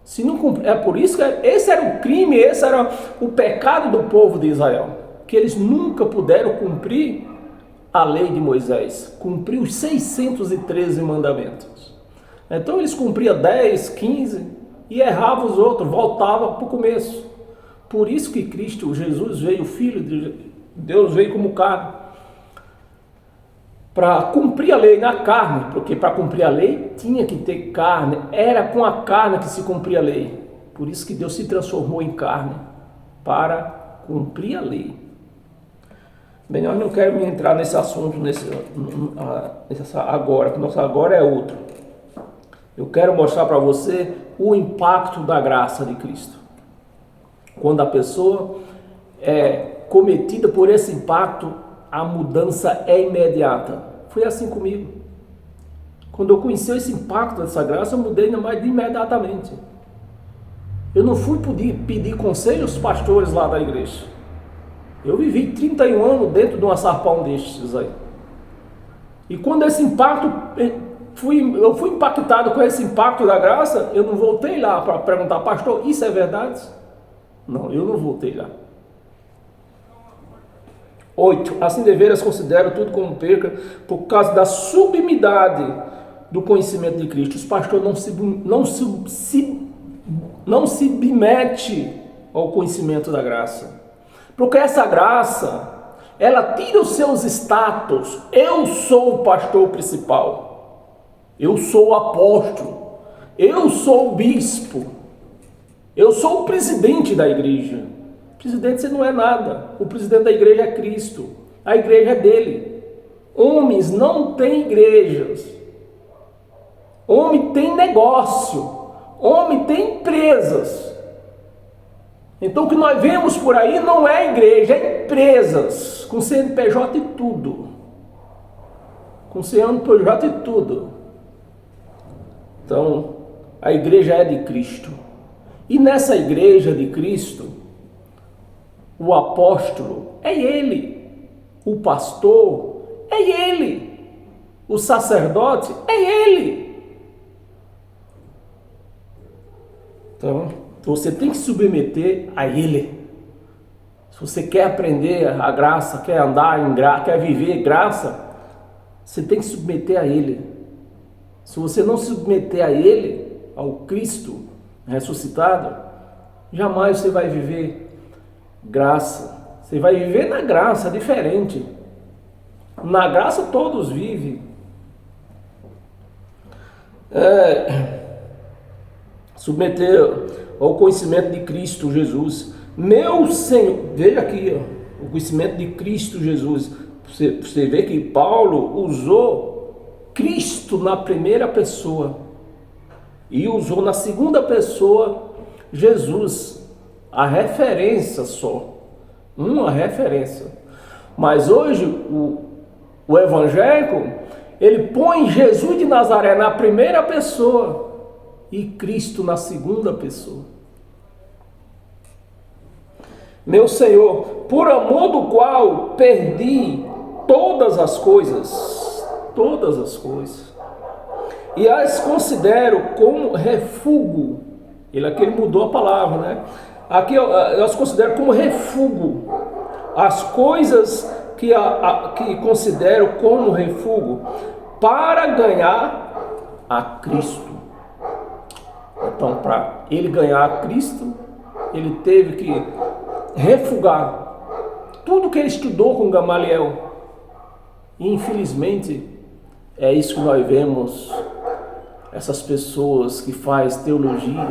Se não cumprir, é por isso que esse era o crime, esse era o pecado do povo de Israel. Que eles nunca puderam cumprir a lei de Moisés. Cumprir os 613 mandamentos. Então, eles cumpriam 10, 15 e erravam os outros, voltavam para o começo. Por isso que Cristo, Jesus veio, o Filho de Deus veio como carne, para cumprir a lei na carne, porque para cumprir a lei tinha que ter carne, era com a carne que se cumpria a lei. Por isso que Deus se transformou em carne, para cumprir a lei. Bem, nós não queremos entrar nesse assunto agora, que nosso agora é outro. Eu quero mostrar para você o impacto da graça de Cristo. Quando a pessoa é cometida por esse impacto, a mudança é imediata. Foi assim comigo. Quando eu conheci esse impacto dessa graça, eu mudei mais imediatamente. Eu não fui pedir conselho aos pastores lá da igreja. Eu vivi 31 anos dentro de um açarpão destes aí. E quando esse impacto, eu fui impactado com esse impacto da graça, eu não voltei lá para perguntar, pastor, isso é verdade? Não, eu não voltei lá. 8. Assim deveras considero tudo como perca por causa da sublimidade do conhecimento de Cristo. Os pastores não se submete ao conhecimento da graça. Porque essa graça, ela tira os seus status. Eu sou o pastor principal. Eu sou o apóstolo. Eu sou o bispo. Eu sou o presidente da igreja. Presidente você não é nada. O presidente da igreja é Cristo. A igreja é dele. Homens não têm igrejas. Homem tem negócio. Homem tem empresas. Então o que nós vemos por aí não é igreja, é empresas. Com CNPJ e tudo. Com CNPJ e tudo. Então, a igreja é de Cristo. E nessa igreja de Cristo, o apóstolo é ele, o pastor é ele, o sacerdote é ele. Então, você tem que se submeter a ele. Se você quer aprender a graça, quer andar em graça, quer viver graça, você tem que se submeter a ele. Se você não se submeter a ele, ao Cristo ressuscitado, jamais você vai viver graça. Você vai viver na graça, diferente. Na graça todos vivem. Submeter ao conhecimento de Cristo Jesus. Meu Senhor, veja aqui, o conhecimento de Cristo Jesus. Você vê que Paulo usou Cristo na primeira pessoa. E usou na segunda pessoa Jesus, a referência só, uma referência. Mas hoje o evangélico, ele põe Jesus de Nazaré na primeira pessoa e Cristo na segunda pessoa. Meu Senhor, por amor do qual perdi todas as coisas, e as considero como refúgio. Aqui ele mudou a palavra, né? Aqui eu as considero como refúgio. As coisas que considero como refúgio para ganhar a Cristo. Então, para ele ganhar a Cristo, ele teve que refugar tudo que ele estudou com Gamaliel. E infelizmente é isso que nós vemos, essas pessoas que fazem teologia,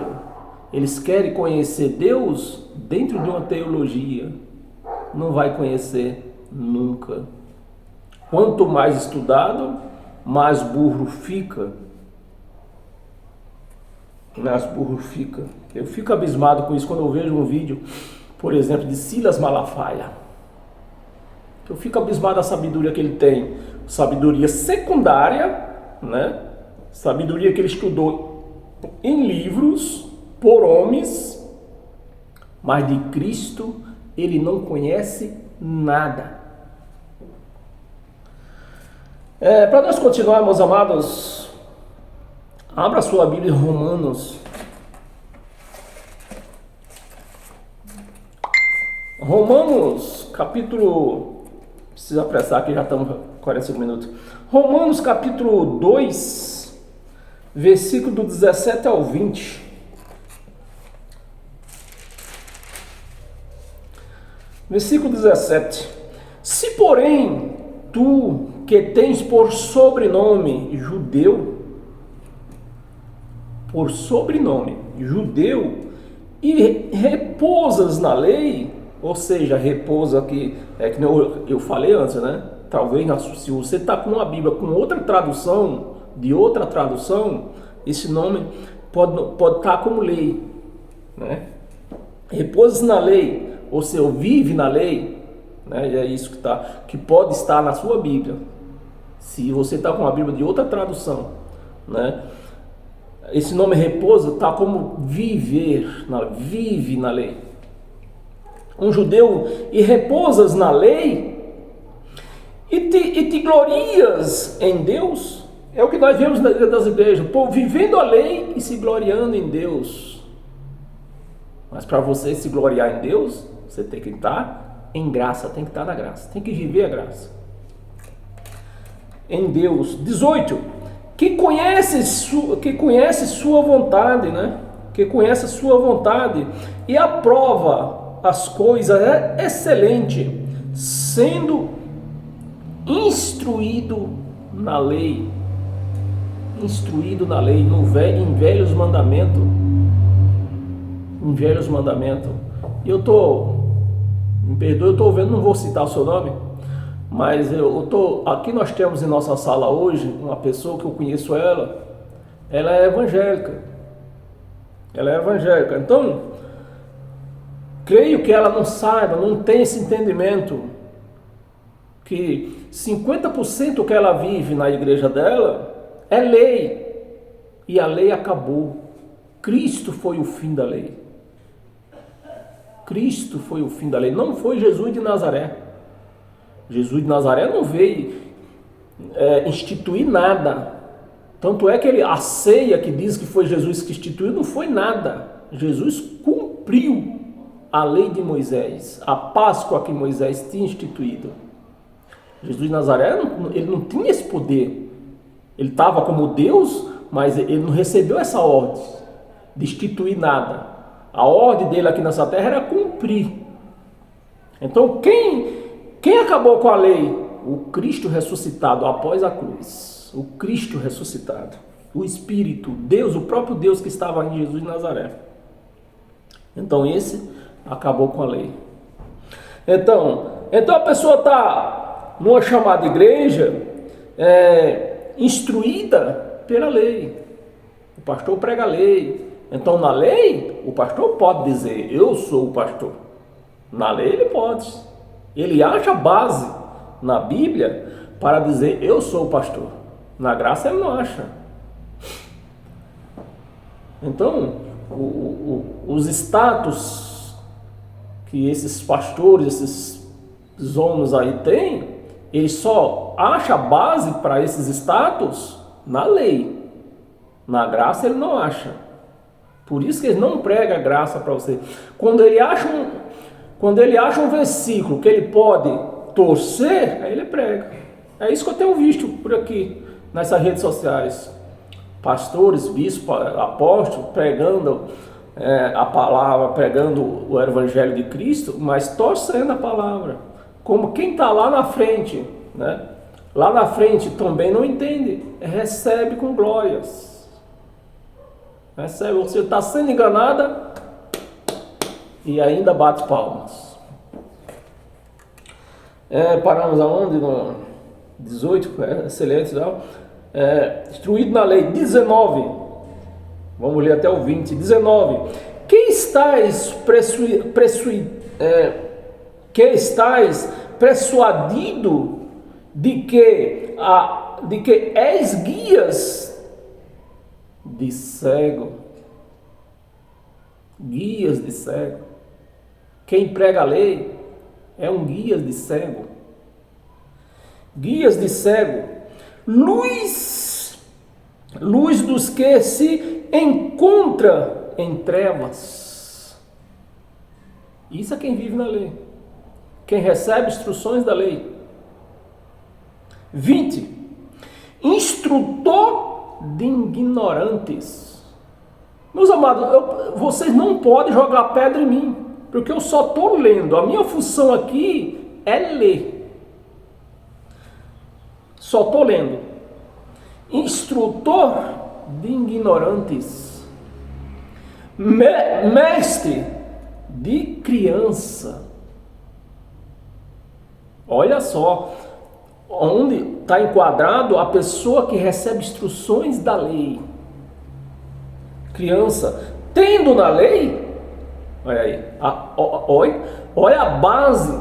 eles querem conhecer Deus dentro de uma teologia, não vai conhecer nunca. Quanto mais estudado, mais burro fica. Mais burro fica. Eu fico abismado com isso quando eu vejo um vídeo, por exemplo, de Silas Malafaia. Eu fico abismado da sabedoria que ele tem. Sabedoria secundária, né? Sabedoria que ele estudou em livros, por homens, mas de Cristo ele não conhece nada. Para nós continuarmos, amados, abra sua Bíblia em Romanos. Romanos, capítulo... Preciso apressar aqui, já estamos 45 minutos. Romanos, capítulo 2, versículo do 17 ao 20. Versículo 17. Se, porém, tu que tens por sobrenome judeu, e repousas na lei, ou seja, repousa aqui, que eu falei antes, né? Talvez se você está com uma Bíblia com outra tradução, de outra tradução, esse nome pode estar como lei, né? Repousas na lei, ou seja, vive na lei, né? E é isso que pode estar na sua Bíblia. Se você está com uma Bíblia de outra tradução, né? Esse nome repouso está como vive na lei. Um judeu e repousas na lei e te glorias em Deus. É o que nós vemos na vida das igrejas, povo vivendo a lei e se gloriando em Deus. Mas para você se gloriar em Deus, você tem que estar em graça, tem que estar na graça, tem que viver a graça em Deus. 18. Que conhece sua vontade, né? Que conhece a sua vontade e aprova as coisas excelentes, sendo instruído na lei, em velhos mandamentos. Me perdoe, eu estou vendo, não vou citar o seu nome, mas aqui nós temos em nossa sala hoje uma pessoa que eu conheço ela é evangélica. Então, creio que ela não tem esse entendimento que 50% que ela vive na igreja dela é lei, e a lei acabou. Cristo foi o fim da lei. Não foi Jesus de Nazaré. Jesus de Nazaré não veio instituir nada. Tanto é que a ceia que diz que foi Jesus que instituiu não foi nada. Jesus cumpriu a lei de Moisés, a Páscoa que Moisés tinha instituído. Jesus de Nazaré, ele não tinha esse poder. Ele estava como Deus, mas ele não recebeu essa ordem de instituir nada. A ordem dele aqui nessa terra era cumprir. Então, quem acabou com a lei? O Cristo ressuscitado após a cruz. O Cristo ressuscitado. O Espírito, Deus, o próprio Deus que estava em Jesus de Nazaré. Então, esse acabou com a lei. Então a pessoa está numa chamada igreja, instruída pela lei. O pastor prega a lei. Então, na lei, o pastor pode dizer, eu sou o pastor. Na lei ele pode. Ele acha base na Bíblia para dizer, eu sou o pastor. Na graça ele não acha. Então, os status que esses pastores, esses homens aí têm, eles só acham base para esses status na lei. Na graça ele não acha. Por isso que ele não prega graça para você. Quando ele acha um versículo que ele pode torcer, aí ele prega. É isso que eu tenho visto por aqui, nessas redes sociais. Pastores, bispos, apóstolos, pregando a palavra, pregando o evangelho de Cristo, mas torcendo a palavra. Como quem está lá na frente, né? lá na frente também não entende, recebe com glórias. Recebe, você está sendo enganada e ainda bate palmas. Paramos aonde? No 18, excelente. Instruído na lei. 19, vamos ler até o 20. 19, que estáis persuadido de que és guias de cego. Guias de cego. Quem prega a lei é um guia de cego. Guias de cego. Luz dos que se encontra em trevas. Isso é quem vive na lei. Quem recebe instruções da lei. 20. Instrutor de ignorantes. Meus amados, vocês não podem jogar pedra em mim, porque eu só estou lendo. A minha função aqui é ler. Só estou lendo. Instrutor de ignorantes. Mestre de criança. Olha só, onde está enquadrado a pessoa que recebe instruções da lei. Criança, tendo na lei, olha aí, olha a base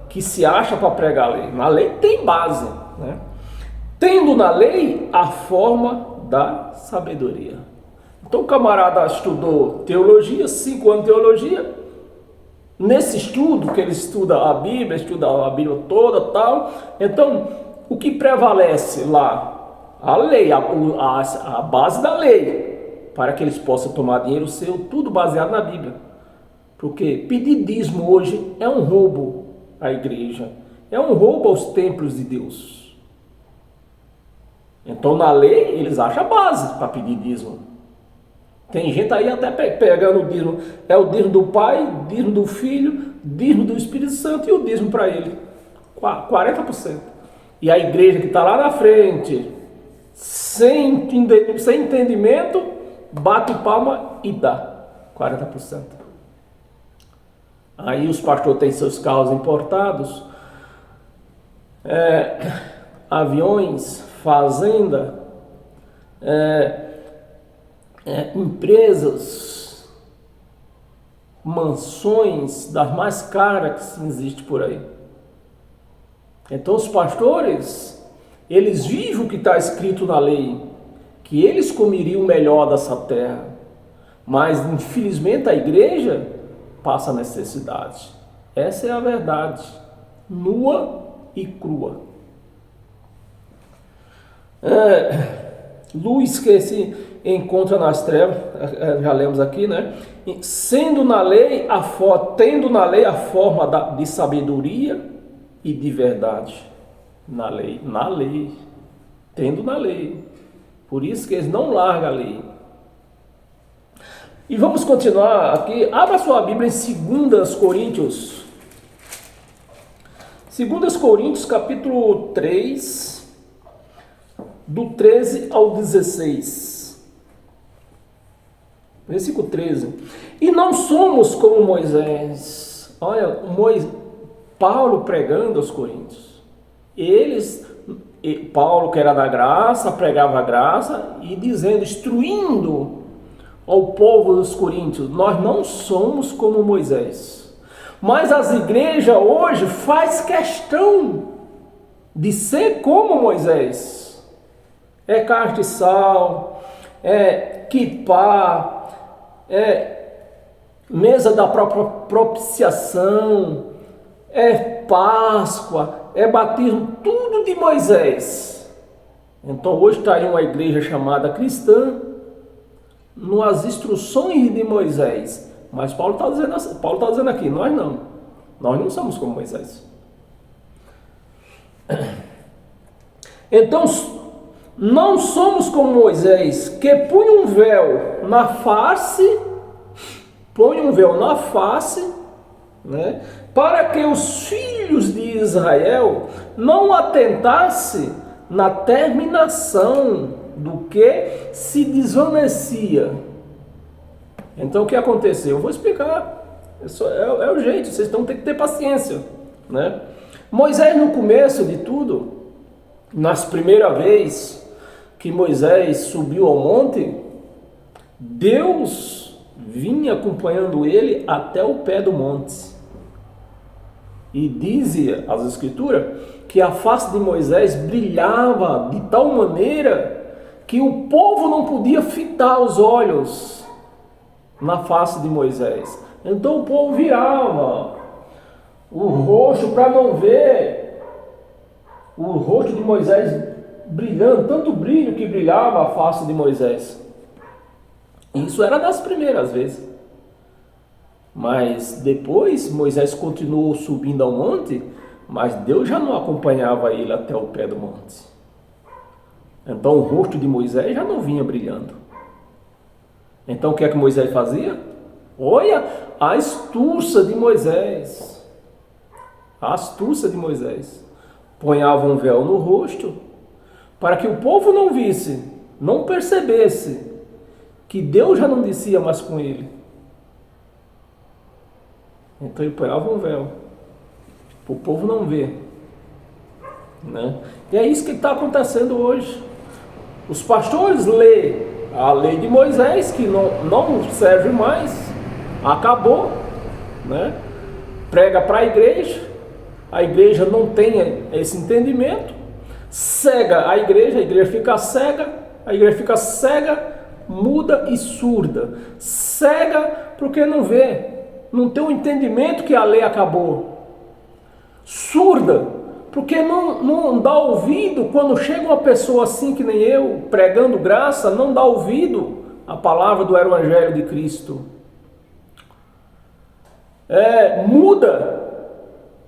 que se acha para pregar a lei. Na lei tem base, né? Tendo na lei a forma da sabedoria. Então o camarada estudou teologia, 5 anos de teologia. Nesse estudo, que ele estuda a Bíblia toda, tal. Então, o que prevalece lá? A lei, a base da lei. Para que eles possam tomar dinheiro seu, tudo baseado na Bíblia. Porque pedir dízimo hoje é um roubo à igreja. É um roubo aos templos de Deus. Então, na lei, eles acham a base para pedir dízimo. Tem gente aí até pegando o dízimo. É o dízimo do Pai, dízimo do Filho, dízimo do Espírito Santo e o dízimo para ele. 40%. E a igreja que está lá na frente, sem entendimento, bate palma e dá 40%. Aí os pastores têm seus carros importados, aviões, fazenda, empresas, mansões das mais caras que existe por aí. Então os pastores, eles vivem o que está escrito na lei, que eles comeriam o melhor dessa terra, mas infelizmente a igreja passa necessidade. Essa é a verdade, nua e crua. Luz que se encontra nas trevas, já lemos aqui, né? Tendo na lei a forma de sabedoria e de verdade. Na lei, tendo na lei. Por isso que eles não largam a lei. E vamos continuar aqui. Abra sua Bíblia em 2 Coríntios. 2 Coríntios, capítulo 3, do 13 ao 16. Versículo 13. E não somos como Moisés. Olha, Paulo pregando aos coríntios. Paulo, que era da graça, pregava a graça e dizendo, instruindo ao povo dos coríntios, nós não somos como Moisés. Mas as igrejas hoje faz questão de ser como Moisés. É castiçal, é quipá, mesa da própria propiciação, Páscoa, batismo, tudo de Moisés. Então hoje está aí uma igreja chamada cristã, nas instruções de Moisés. Mas Paulo está dizendo aqui, nós não somos como Moisés. Então, não somos como Moisés, que põe um véu na face, né, para que os filhos de Israel não atentasse na terminação do que se desvanecia. Então o que aconteceu? Eu vou explicar. É o jeito, vocês têm que ter paciência, né? Moisés, no começo de tudo, nas primeiras vezes que Moisés subiu ao monte, Deus vinha acompanhando ele até o pé do monte. E dizia as escrituras que a face de Moisés brilhava de tal maneira que o povo não podia fitar os olhos na face de Moisés. Então o povo virava o rosto para não ver o rosto de Moisés brilhando, tanto brilho que brilhava a face de Moisés. Isso era das primeiras vezes. Mas depois Moisés continuou subindo ao monte, mas Deus já não acompanhava ele até o pé do monte. Então o rosto de Moisés já não vinha brilhando. Então o que é que Moisés fazia? Olha a astúcia de Moisés. A astúcia de Moisés. Ponhava um véu no rosto para que o povo não visse, não percebesse que Deus já não descia mais com ele. Então ele ponhava um véu para o povo não ver, né? E é isso que está acontecendo hoje. Os pastores lêem a lei de Moisés, que não serve mais, acabou, né? Prega para a igreja não tem esse entendimento, cega a igreja fica cega, muda e surda. Cega porque não vê, não tem o entendimento que a lei acabou. Surda porque não dá ouvido quando chega uma pessoa assim que nem eu, pregando graça, não dá ouvido à palavra do Evangelho de Cristo.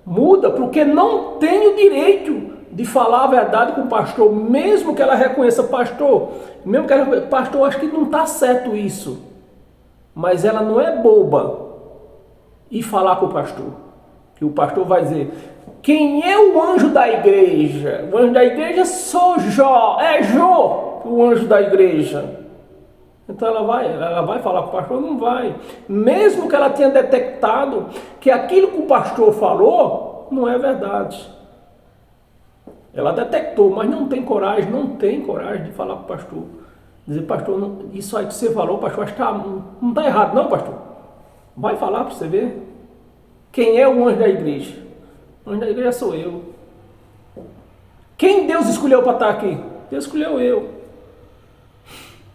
Muda porque não tem o direito de falar a verdade com o pastor, mesmo que ela reconheça pastor, acho que não está certo isso, mas ela não é boba e falar com o pastor, que o pastor vai dizer: quem é o anjo da igreja? O anjo da igreja sou Jó, é Jó, o anjo da igreja. Então ela vai falar com o pastor? Não vai. Mesmo que ela tenha detectado que aquilo que o pastor falou não é verdade. Ela detectou, mas não tem coragem de falar com o pastor. Dizer: pastor, não, isso aí que você falou, pastor, acho que não está errado não, pastor. Vai falar para você ver. Quem é o anjo da igreja? O anjo da igreja sou eu. Quem Deus escolheu para estar aqui? Deus escolheu eu.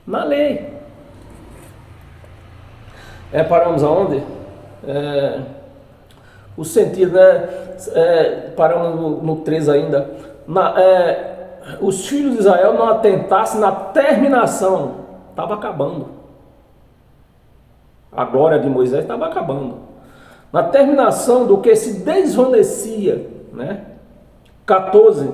Na lei. Paramos aonde? O sentido, né? Paramos no 3 ainda. Os filhos de Israel não atentassem na terminação. Estava acabando. A glória de Moisés estava acabando. Na terminação do que se desvanecia, né? 14,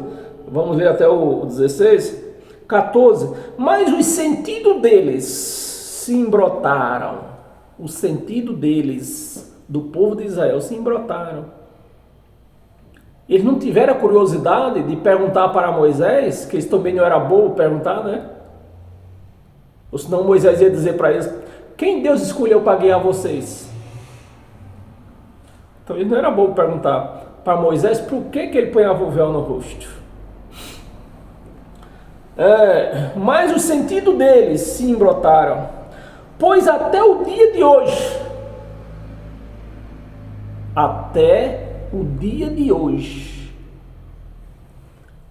vamos ler até o 16. 14, mas os sentidos deles se embrotaram. O sentido deles, do povo de Israel, se embrotaram. Eles não tiveram a curiosidade de perguntar para Moisés, que eles também não era bobo perguntar, né? Ou senão Moisés ia dizer para eles: quem Deus escolheu para guiar vocês? Então ele não era bobo perguntar para Moisés por que ele ponhava o véu no rosto. Mas o sentido deles se embrotaram, pois até o dia de hoje,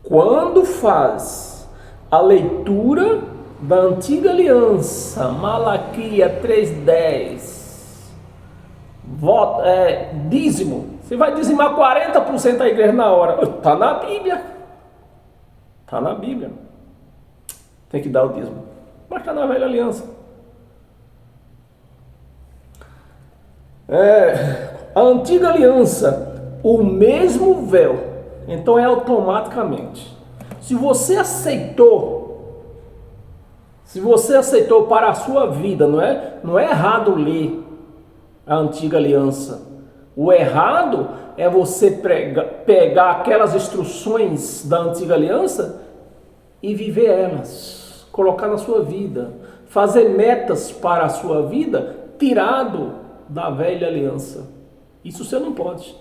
quando faz a leitura da antiga aliança, Malaquias 3:10, dízimo, você vai dizimar 40% da igreja na hora, está na Bíblia, tem que dar o dízimo, mas está na velha aliança. A antiga aliança, o mesmo véu, então é automaticamente. Se você aceitou para a sua vida, não é errado ler a antiga aliança, O errado é você pegar aquelas instruções da antiga aliança e viver elas, colocar na sua vida, fazer metas para a sua vida tirado da velha aliança. Isso você não pode.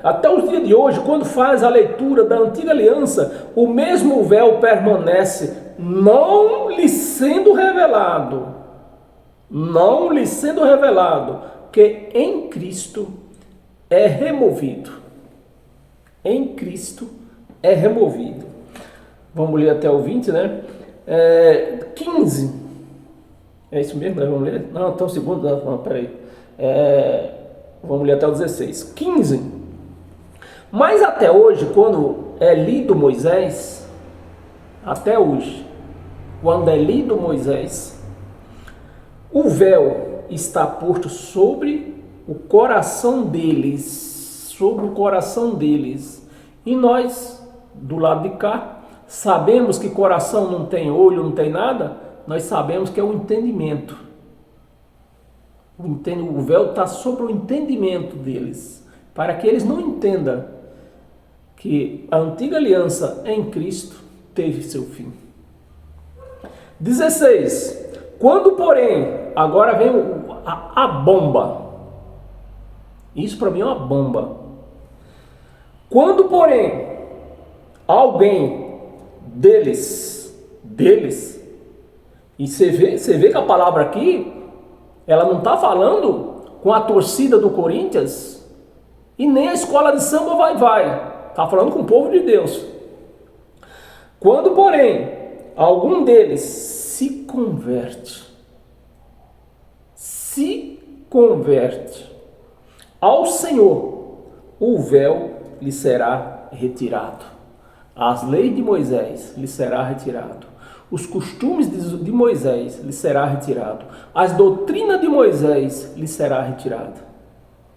Até os dias de hoje, quando faz a leitura da antiga aliança, o mesmo véu permanece, não lhe sendo revelado, que em Cristo é removido. Em Cristo é removido. Vamos ler até o 20, né? 15. É isso mesmo, né? Vamos ler? Não, até o segundo. Não, peraí. Vamos ler até o 16. 15. Mas até hoje, quando é lido Moisés, até hoje, quando é lido Moisés, o véu está posto sobre o coração deles, E nós, do lado de cá, sabemos que coração não tem olho, não tem nada, nós sabemos que é o entendimento. O véu está sobre o entendimento deles, para que eles não entendam que a antiga aliança em Cristo teve seu fim. 16. Quando, porém, agora vem a bomba. Isso para mim é uma bomba. Quando, porém, alguém deles, e você vê que a palavra aqui, ela não está falando com a torcida do Corinthians e nem a escola de samba vai. Está falando com o povo de Deus. Quando, porém, algum deles se converte ao Senhor, o véu lhe será retirado. As leis de Moisés lhe será retirado. Os costumes de Moisés lhe será retirado. As doutrinas de Moisés lhe será retirada.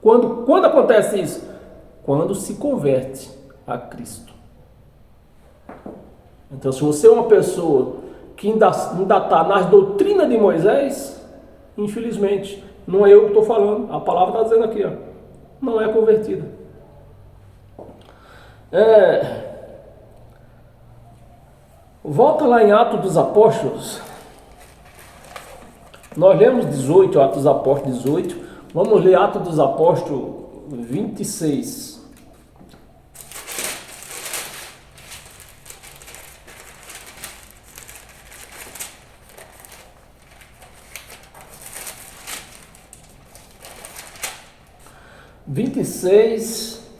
Quando acontece isso? Quando se converte a Cristo. Então, se você é uma pessoa que ainda está nas doutrinas de Moisés, infelizmente, não é eu que estou falando, a palavra está dizendo aqui, não é convertida. Volta lá em Atos dos Apóstolos. Nós lemos 18, Atos dos Apóstolos 18. Vamos ler Atos dos Apóstolos 26.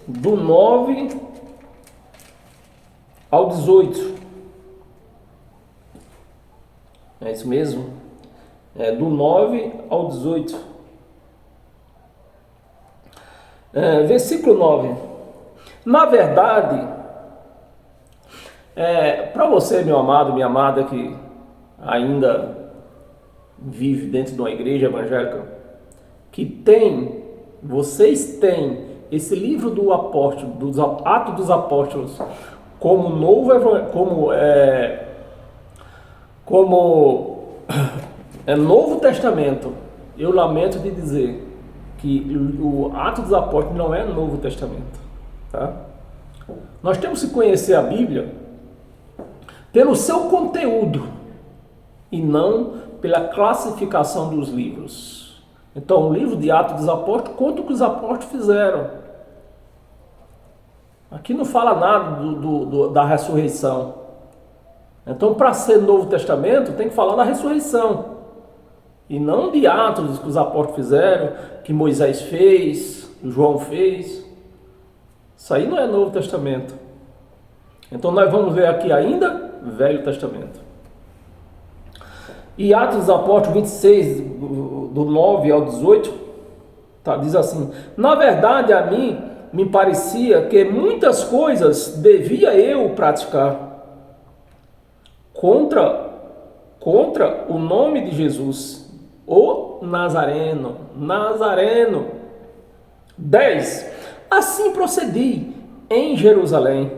Do 9 ao 18. É isso mesmo? Do 9 ao 18. Versículo 9. Na verdade, para você, meu amado, minha amada, que ainda vive dentro de uma igreja evangélica, vocês têm esse livro do apóstolo, dos Atos dos Apóstolos, como Novo Testamento. Eu lamento de dizer que o Atos dos Apóstolos não é Novo Testamento, tá? Nós temos que conhecer a Bíblia pelo seu conteúdo e não pela classificação dos livros. Então, o livro de Atos dos Apóstolos conta o que os apóstolos fizeram. Aqui não fala nada da ressurreição. Então, para ser Novo Testamento, tem que falar da ressurreição. E não de Atos que os apóstolos fizeram, que Moisés fez, João fez. Isso aí não é Novo Testamento. Então, nós vamos ver aqui ainda Velho Testamento. E Atos dos Apóstolos 26, do 9 ao 18, diz assim: na verdade, a mim me parecia que muitas coisas devia eu praticar contra o nome de Jesus, o Nazareno. 10. Assim procedi em Jerusalém,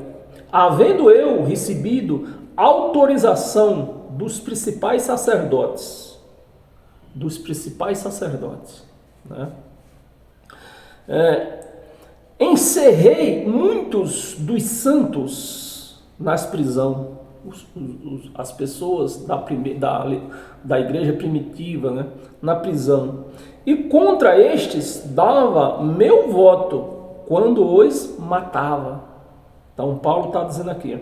havendo eu recebido autorização dos principais sacerdotes, dos principais sacerdotes, né? Encerrei muitos dos santos nas prisões, as pessoas da igreja primitiva, né, na prisão, e contra estes dava meu voto quando os matava. Então Paulo está dizendo aqui.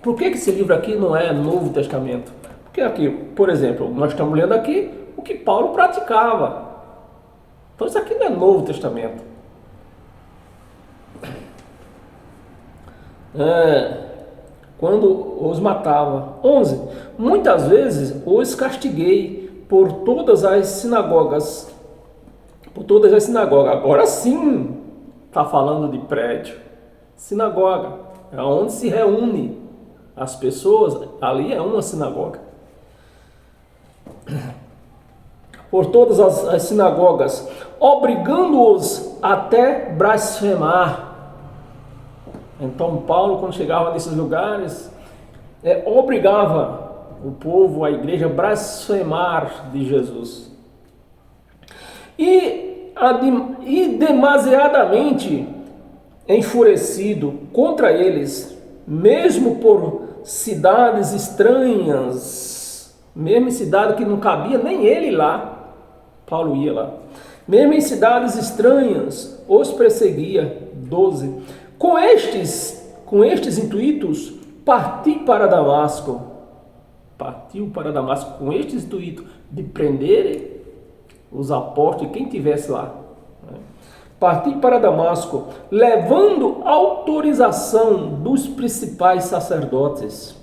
Por que esse livro aqui não é Novo Testamento? Porque aqui, por exemplo, nós estamos lendo aqui o que Paulo praticava. Então isso aqui não é Novo Testamento. Quando os matava. 11. Muitas vezes os castiguei por todas as sinagogas. Por todas as sinagogas. Agora sim está falando de prédio. Sinagoga é onde se reúne as pessoas. Ali é uma sinagoga. Por todas as sinagogas, obrigando-os até blasfemar. Então Paulo, quando chegava nesses lugares, obrigava o povo, a igreja, a blasfemar de Jesus. E demasiadamente enfurecido contra eles, mesmo por cidades estranhas, mesmo em cidade que não cabia nem ele lá, Paulo ia lá, mesmo em cidades estranhas, os perseguia. 12. Com estes intuitos, partiu para Damasco com estes intuitos de prender os apóstolos, quem tivesse lá. Parti para Damasco, levando autorização dos principais sacerdotes,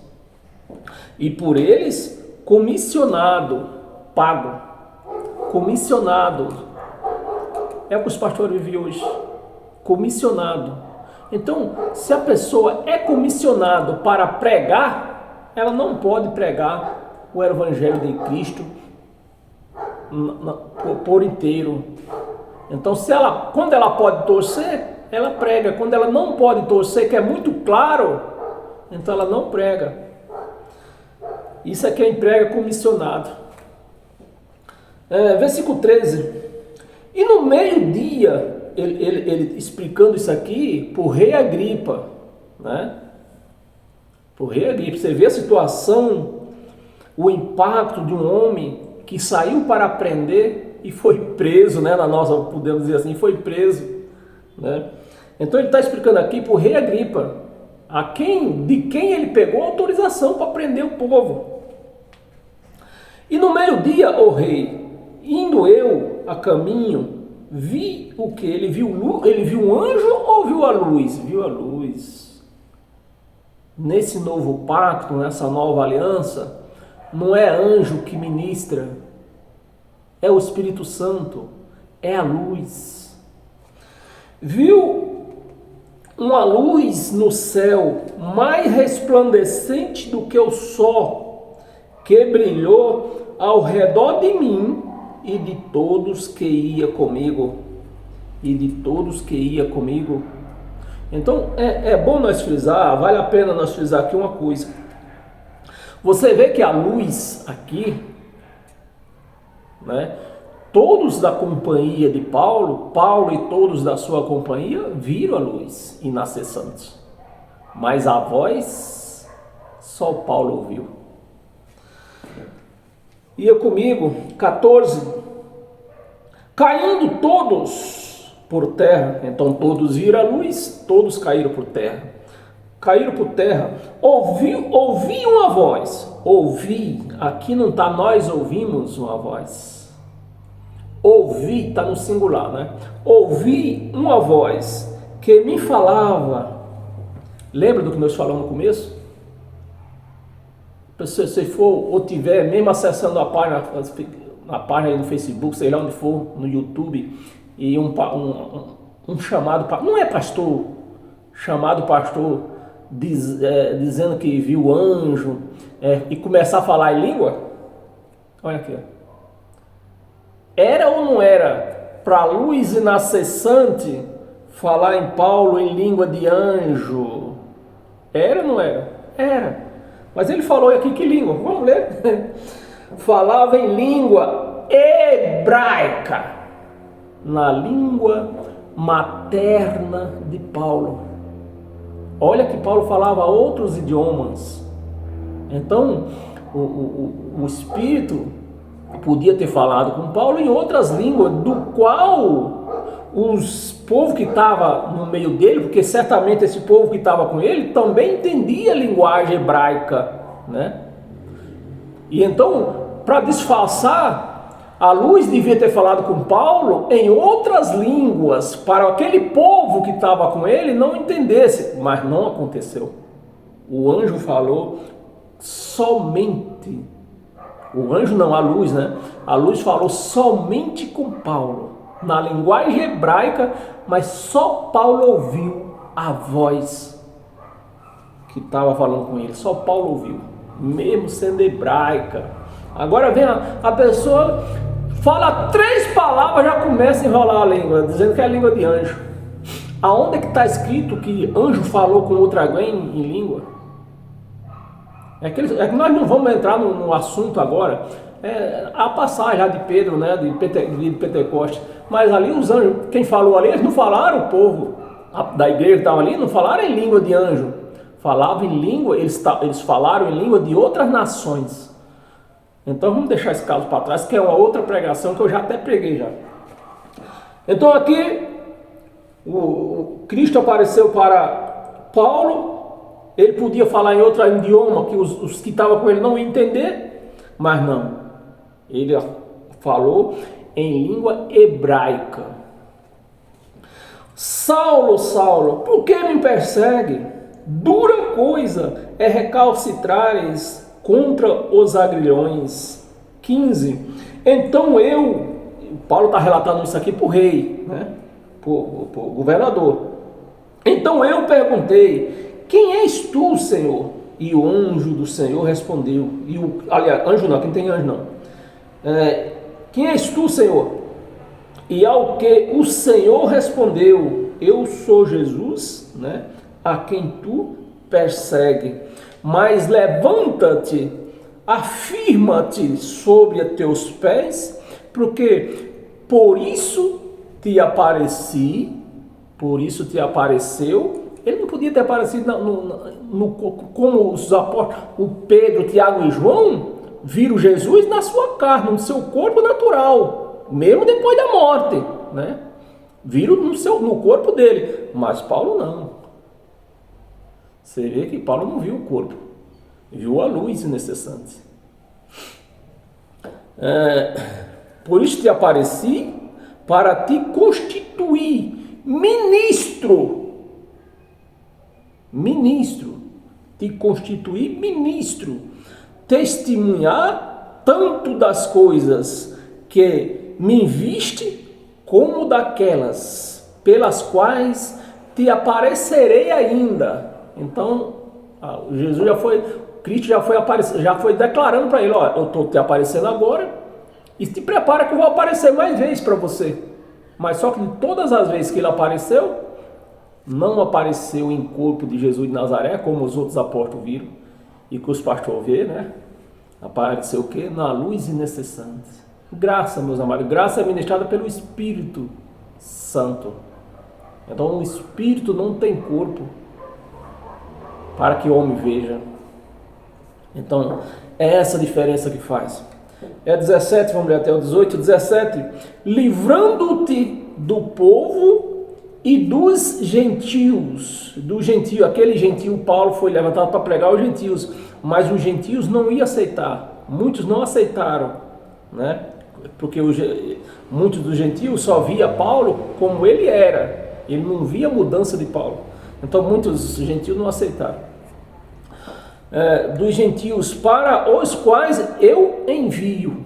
e por eles comissionado, pago. Comissionado é o que os pastores vivem hoje. Comissionado. Então, se a pessoa é comissionado para pregar, ela não pode pregar o evangelho de Cristo por inteiro. Então, quando ela pode torcer, ela prega. Quando ela não pode torcer, que é muito claro, então ela não prega. Isso é quem prega comissionado. Versículo 13. E no meio-dia, ele explicando isso aqui por rei Agripa, né? Por rei Agripa, você vê a situação, o impacto de um homem que saiu para aprender e foi preso, né? Na nossa, podemos dizer assim, foi preso, né? Então ele está explicando aqui por rei Agripa, de quem ele pegou autorização para prender o povo. E no meio-dia, ó rei, indo eu a caminho, vi o que? Ele viu um anjo ou viu a luz? Viu a luz. Nesse novo pacto, nessa nova aliança, não é anjo que ministra, é o Espírito Santo, é a luz. Viu uma luz no céu, mais resplandecente do que o sol, que brilhou ao redor de mim e de todos que ia comigo. Então é bom nós frisar, vale a pena nós frisar aqui uma coisa. Você vê que a luz aqui, né? Todos da companhia de Paulo e todos da sua companhia viram a luz inacessante. Mas a voz, só Paulo ouviu. Ia comigo, 14, caindo todos por terra. Então todos viram a luz, todos caíram por terra. Ouvi uma voz. Aqui não está nós ouvimos uma voz. Ouvi, está no singular, né? Ouvi uma voz que me falava. Lembra do que nós falamos no começo? Se você for ou tiver mesmo acessando a página aí no Facebook, sei lá onde for, no YouTube, e um chamado, não é pastor, chamado pastor, dizendo que viu anjo, e começar a falar em língua, olha aqui, era ou não era para a luz inacessante falar em Paulo em língua de anjo? Era ou não era? Era. Mas ele falou aqui que língua? Vamos ler. falava em língua hebraica, na língua materna de Paulo. Olha que Paulo falava outros idiomas. Então, o Espírito podia ter falado com Paulo em outras línguas, do qual os povos que estavam no meio dele, porque certamente esse povo que estava com ele também entendia a linguagem hebraica, né? E então, para disfarçar, a luz devia ter falado com Paulo em outras línguas, para aquele povo que estava com ele não entendesse, mas não aconteceu. O anjo falou somente, o anjo não, a luz, né? A luz falou somente com Paulo, na linguagem hebraica, mas só Paulo ouviu a voz que estava falando com ele, só Paulo ouviu, mesmo sendo hebraica. Agora vem a pessoa, fala 3 palavras, já começa a enrolar a língua, dizendo que é a língua de anjo. Aonde é que está escrito que anjo falou com outra alguém em língua? É que nós não vamos entrar no assunto agora. A passagem lá de Pedro, né, de Pentecostes. Mas ali os anjos, quem falou ali, eles não falaram, o povo da igreja que estava ali, não falaram em língua de anjo. Falavam em língua, eles falaram em língua de outras nações. Então vamos deixar esse caso para trás, que é uma outra pregação que eu já até preguei já. Então aqui, o Cristo apareceu para Paulo. Ele podia falar em outro idioma que os que estavam com ele não iam entender, mas não. Ele falou em língua hebraica. Saulo, Saulo, por que me persegue? Dura coisa é recalcitrares contra os agrilhões. 15. Então Paulo está relatando isso aqui para o rei, né? Para o governador. Então eu perguntei, quem és tu, Senhor? E o anjo do Senhor respondeu. Aliás, anjo não, aqui não tem anjo não. Quem és tu, Senhor? E ao que o Senhor respondeu, eu sou Jesus, né? A quem tu persegue. Mas levanta-te, afirma-te sobre teus pés, porque por isso te apareceu. Ele não podia ter aparecido como os apóstolos, o Pedro, Tiago e João, viram Jesus na sua carne, no seu corpo natural, mesmo depois da morte, né? Viram no corpo dele, mas Paulo não. Você vê que Paulo não viu o corpo, viu a luz incessante. Por isso te apareci, para te constituir ministro, testemunhar tanto das coisas que me viste, como daquelas pelas quais te aparecerei ainda. Então, Cristo já foi declarando para ele, ó, eu estou te aparecendo agora, e te prepara que eu vou aparecer mais vezes para você. Mas só que de todas as vezes que ele apareceu, não apareceu em corpo de Jesus de Nazaré, como os outros apóstolos viram, e que os pastores vê, né? Apareceu o quê? Na luz incessante. Graça, meus amados, graça é ministrada pelo Espírito Santo. Então o Espírito não tem corpo para que o homem veja. Então é essa diferença que faz. 17, vamos ler até o 18, 17. Livrando-te do povo e dos gentios. Aquele gentio, Paulo foi levantado para pregar os gentios, mas os gentios não iam aceitar. Muitos não aceitaram, né? Porque muitos dos gentios só via Paulo como ele era. Ele não via a mudança de Paulo. Então muitos gentios não aceitaram. Dos gentios para os quais eu envio.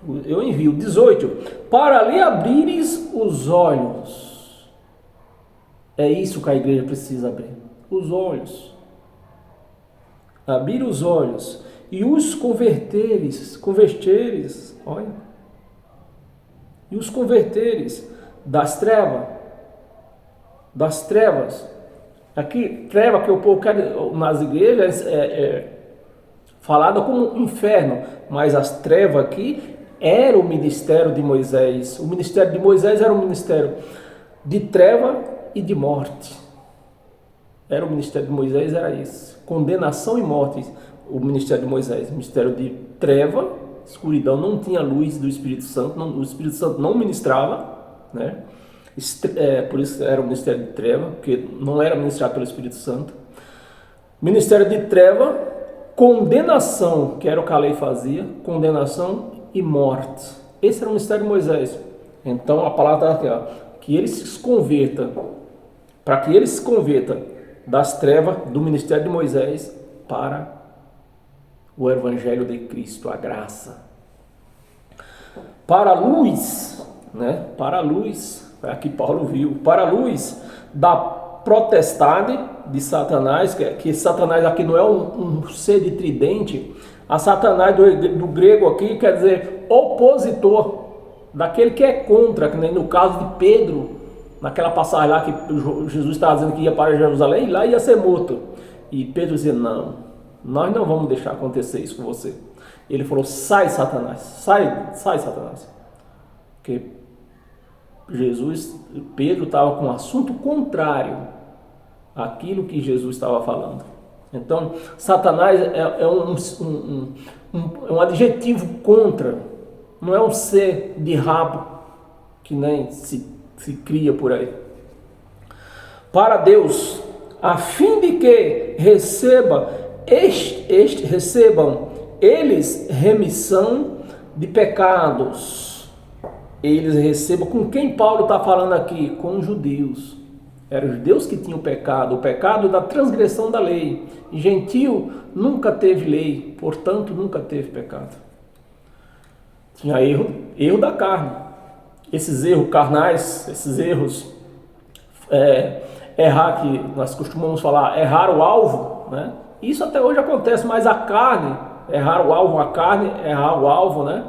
18. Para lhe abrires os olhos. É isso que a igreja precisa abrir. Os olhos. Abrir os olhos. E os converteres. Olha. E os converteres das trevas. Aqui, treva que o povo quer nas igrejas falada como inferno, mas as trevas aqui era o ministério de Moisés. O ministério de Moisés era um ministério de treva e de morte. Era o ministério de Moisés, era isso. Condenação e morte, o ministério de Moisés. Ministério de treva, escuridão, não tinha luz do Espírito Santo, o Espírito Santo não ministrava, né? Por isso era o ministério de treva, porque não era ministrado pelo Espírito Santo. Ministério de treva, condenação, que era o que a lei fazia, condenação e morte. Esse era o ministério de Moisés. Então a palavra está aqui, ó, que ele se converta, para que ele se converta das trevas do ministério de Moisés para o evangelho de Cristo, a graça. Para a luz, né? Para a luz, aqui Paulo viu, para a luz da potestade de Satanás, que Satanás aqui não é um ser de tridente, a Satanás do grego aqui quer dizer opositor, daquele que é contra, que nem no caso de Pedro, naquela passagem lá que Jesus estava dizendo que ia para Jerusalém, e lá ia ser morto. E Pedro dizia, não, nós não vamos deixar acontecer isso com você. Ele falou, sai Satanás, sai Satanás. Porque Pedro estava com um assunto contrário àquilo que Jesus estava falando. Então, Satanás é um adjetivo contra, não é um ser de rabo que nem se cria por aí. Para Deus, a fim de que recebam eles remissão de pecados. Eles recebam, com quem Paulo está falando aqui? Com os judeus. Eram os judeus que tinham o pecado da transgressão da lei. Gentio nunca teve lei, portanto nunca teve pecado. Tinha erro da carne. Esses erros carnais, esses erros, errar, que nós costumamos falar, errar o alvo, né? Isso até hoje acontece, mas a carne, errar o alvo, errar o alvo, né?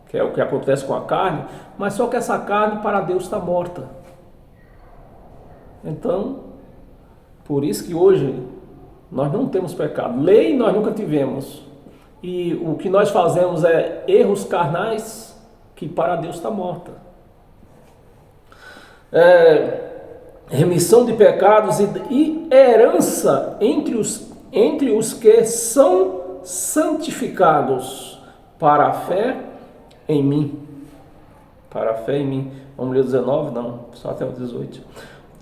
Que é o que acontece com a carne, mas só que essa carne para Deus está morta. Então, por isso que hoje nós não temos pecado. Lei nós nunca tivemos. E o que nós fazemos é erros carnais que para Deus está morta. Remissão de pecados e herança entre os que são santificados para a fé em mim. Para a fé em mim. Vamos ler o 19? Não, só até o 18.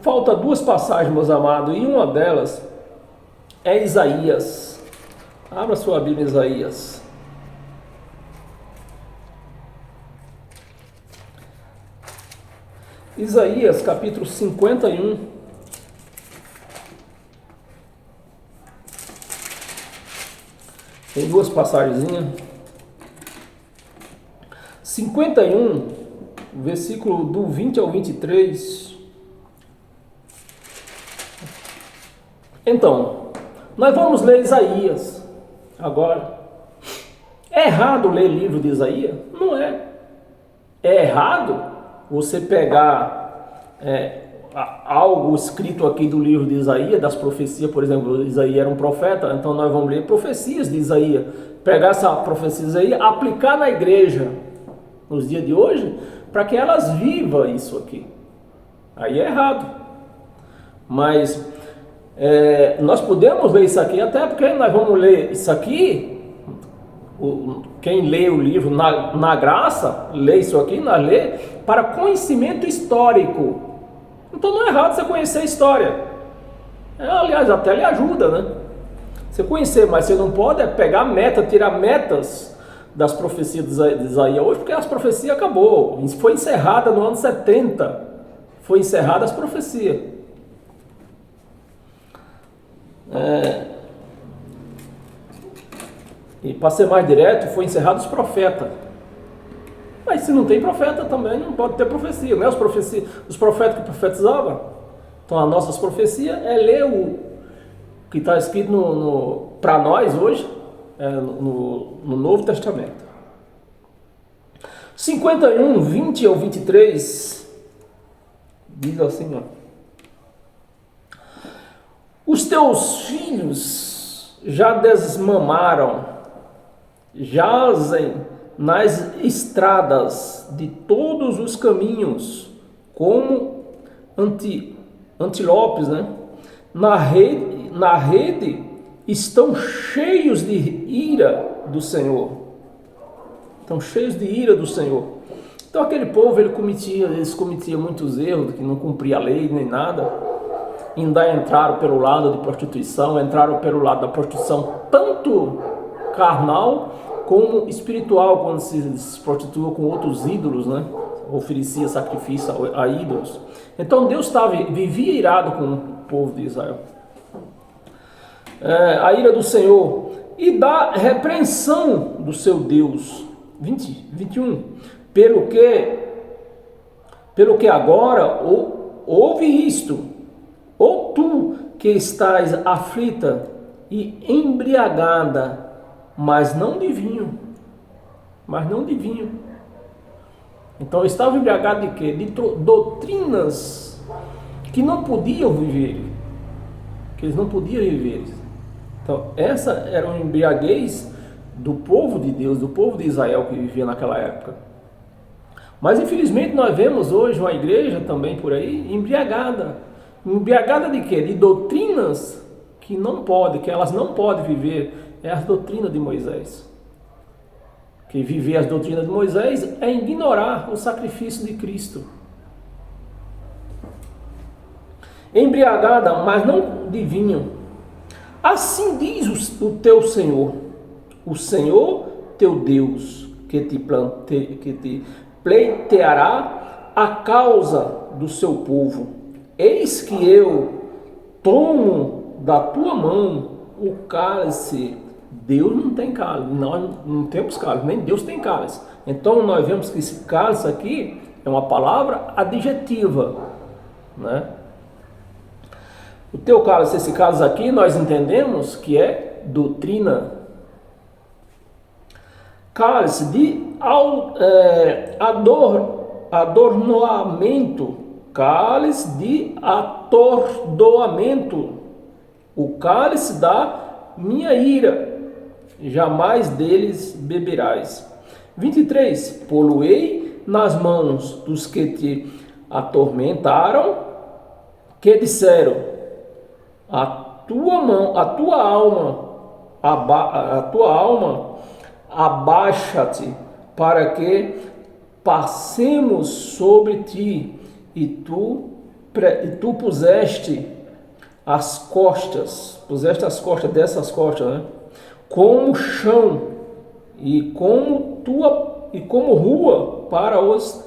Falta duas passagens, meus amados, e uma delas é Isaías. Abra sua Bíblia em Isaías. Isaías, capítulo 51. Tem duas passagenzinhas. 51, versículo do 20 ao 23. Então, nós vamos ler Isaías agora. É errado ler livro de Isaías? Não é. É errado você pegar algo escrito aqui do livro de Isaías, das profecias, por exemplo, Isaías era um profeta, então nós vamos ler profecias de Isaías. Pegar essa profecia de Isaías, aplicar na igreja nos dias de hoje, para que elas vivam isso aqui. Aí é errado. Mas nós podemos ler isso aqui, até porque nós vamos ler isso aqui. Quem lê o livro na graça, lê isso aqui, nós lê para conhecimento histórico. Então não é errado você conhecer a história. Aliás, até lhe ajuda, né? Você conhecer, mas você não pode pegar tirar metas das profecias de Isaías hoje, porque as profecias acabou. Foi encerrada no ano 70. Foi encerrada as profecias. E para ser mais direto, foi encerrado os profetas. Mas se não tem profeta também, não pode ter profecia, né? Os profetas que profetizavam. Então as nossas profecias é ler o que está escrito para nós hoje, no Novo Testamento. 51, 20 ao 23, diz assim, ó. Os teus filhos já desmamaram jazem nas estradas de todos os caminhos, como antílopes, né? Na rede estão cheios de ira do Senhor. Estão cheios de ira do Senhor. Então aquele povo, eles cometiam muitos erros, que não cumpria a lei nem nada. Ainda entraram pelo lado de prostituição, entraram pelo lado da prostituição, tanto carnal como espiritual, quando se prostituiu com outros ídolos, né? Oferecia sacrifício a ídolos. Então Deus vivia irado com o povo de Israel. A ira do Senhor e da repreensão do seu Deus. 21. Pelo que agora ouve isto, ou tu que estás aflita e embriagada, mas não de vinho. Então eu estava embriagado de quê? De doutrinas que não podiam viver. Que eles não podiam viver. Então essa era uma embriaguez do povo de Deus, do povo de Israel que vivia naquela época. Mas infelizmente nós vemos hoje uma igreja também por aí embriagada. Embriagada de quê? De doutrinas que elas não podem viver. É as doutrinas de Moisés. Que viver as doutrinas de Moisés é ignorar o sacrifício de Cristo. Embriagada, mas não de vinho. Assim diz o teu Senhor, o Senhor teu Deus, que te pleiteará a causa do seu povo. Eis que eu tomo da tua mão o cálice. Deus não tem cálice, nós não temos cálice, nem Deus tem cálice. Então nós vemos que esse cálice aqui é uma palavra adjetiva, né? O teu cálice, esse cálice aqui, nós entendemos que é doutrina. Cálice de adornoamento, cálice de atordoamento, o cálice da minha ira, jamais deles beberás. 23. Poluei nas mãos dos que te atormentaram, que disseram: a tua alma abaixa-te, para que passemos sobre ti, e tu puseste as costas dessas costas, né? Como chão e como rua para os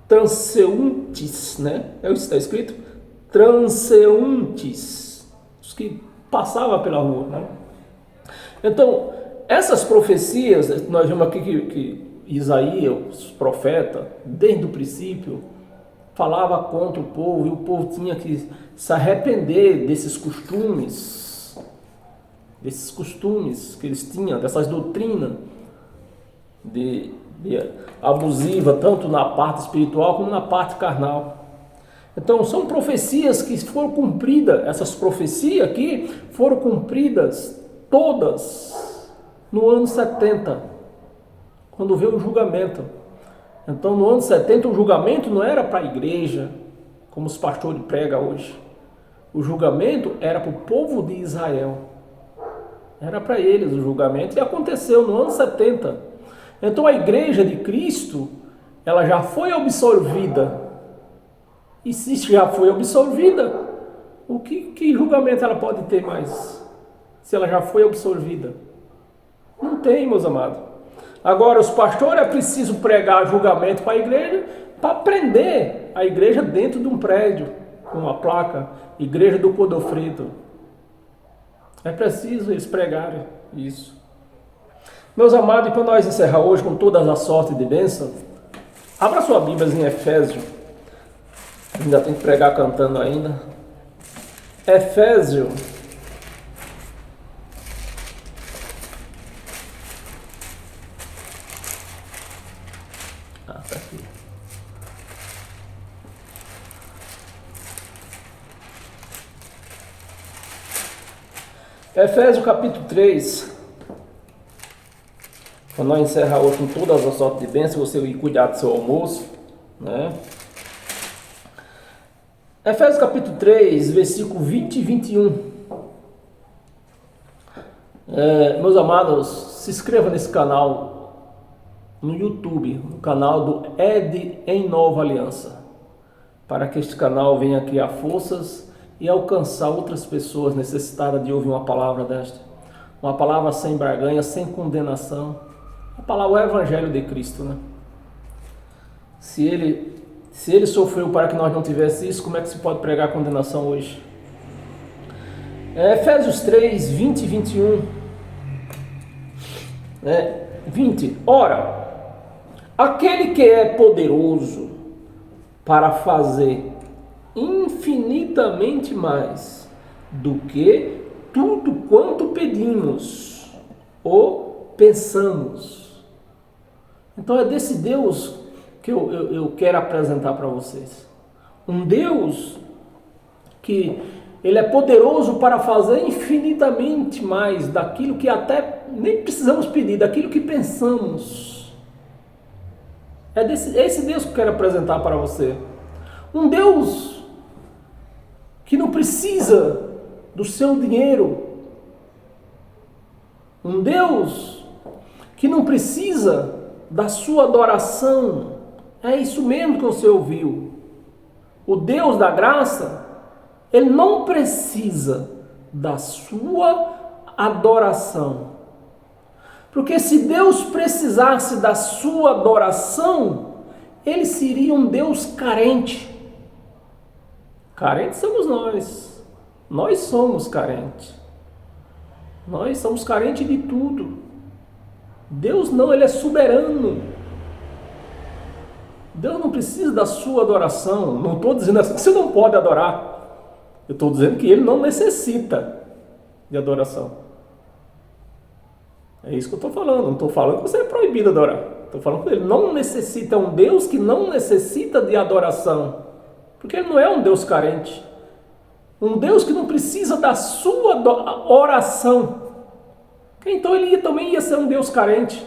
transeuntes, né? Está escrito transeuntes, os que passavam pela rua, né? Então, essas profecias, nós vemos aqui que Isaías, profeta, desde o princípio, falava contra o povo, e o povo tinha que se arrepender desses costumes que eles tinham, dessas doutrinas abusiva, tanto na parte espiritual como na parte carnal. Então são profecias que foram cumpridas, essas profecias aqui foram cumpridas todas no ano 70, quando veio o julgamento. Então no ano 70 o julgamento não era para a igreja, como os pastores pregam hoje. O julgamento era para o povo de Israel. Era para eles o julgamento, e aconteceu no ano 70. Então a igreja de Cristo, ela já foi absolvida. E se já foi absolvida, que julgamento ela pode ter mais? Se ela já foi absolvida? Não tem, meus amados. Agora, os pastores é preciso pregar julgamento para a igreja, para prender a igreja dentro de um prédio, com uma placa, Igreja do Codofredo. É preciso eles pregarem isso. Meus amados, e para nós encerrar hoje com todas as sortes de bênção, abra sua Bíblia em Efésios. Ainda tem que pregar cantando ainda. Efésios. Tá aqui. Efésios capítulo 3, para nós encerrar hoje com todas as sortes de bênçãos, você ir cuidar do seu almoço, né? Efésios capítulo 3, versículo 20 e 21. Meus amados, se inscreva nesse canal no YouTube, no canal do Ed em Nova Aliança, para que este canal venha criar forças e alcançar outras pessoas necessitadas de ouvir uma palavra desta, uma palavra sem barganha, sem condenação, a palavra é o Evangelho de Cristo, né? Se ele sofreu para que nós não tivéssemos isso, como é que se pode pregar condenação hoje? Efésios 3, 20 e 21. 20. Ora, aquele que é poderoso para fazer infinitamente mais do que tudo quanto pedimos ou pensamos. Então é desse Deus que eu quero apresentar para vocês. Um Deus que Ele é poderoso para fazer infinitamente mais daquilo que até nem precisamos pedir, daquilo que pensamos. É esse Deus que eu quero apresentar para você. Um Deus que não precisa do seu dinheiro. Um Deus que não precisa da sua adoração. É isso mesmo que você ouviu. O Deus da graça, Ele não precisa da sua adoração. Porque se Deus precisasse da sua adoração, Ele seria um Deus carente. Carentes somos nós. Nós somos carentes. Nós somos carentes de tudo. Deus não, Ele é soberano. Deus não precisa da sua adoração. Não estou dizendo assim que você não pode adorar. Eu estou dizendo que Ele não necessita de adoração. É isso que eu estou falando. Não estou falando que você é proibido de adorar. Estou falando que Ele não necessita. É um Deus que não necessita de adoração. Porque Ele não é um Deus carente. Um Deus que não precisa da sua oração. Então Ele também ia ser um Deus carente.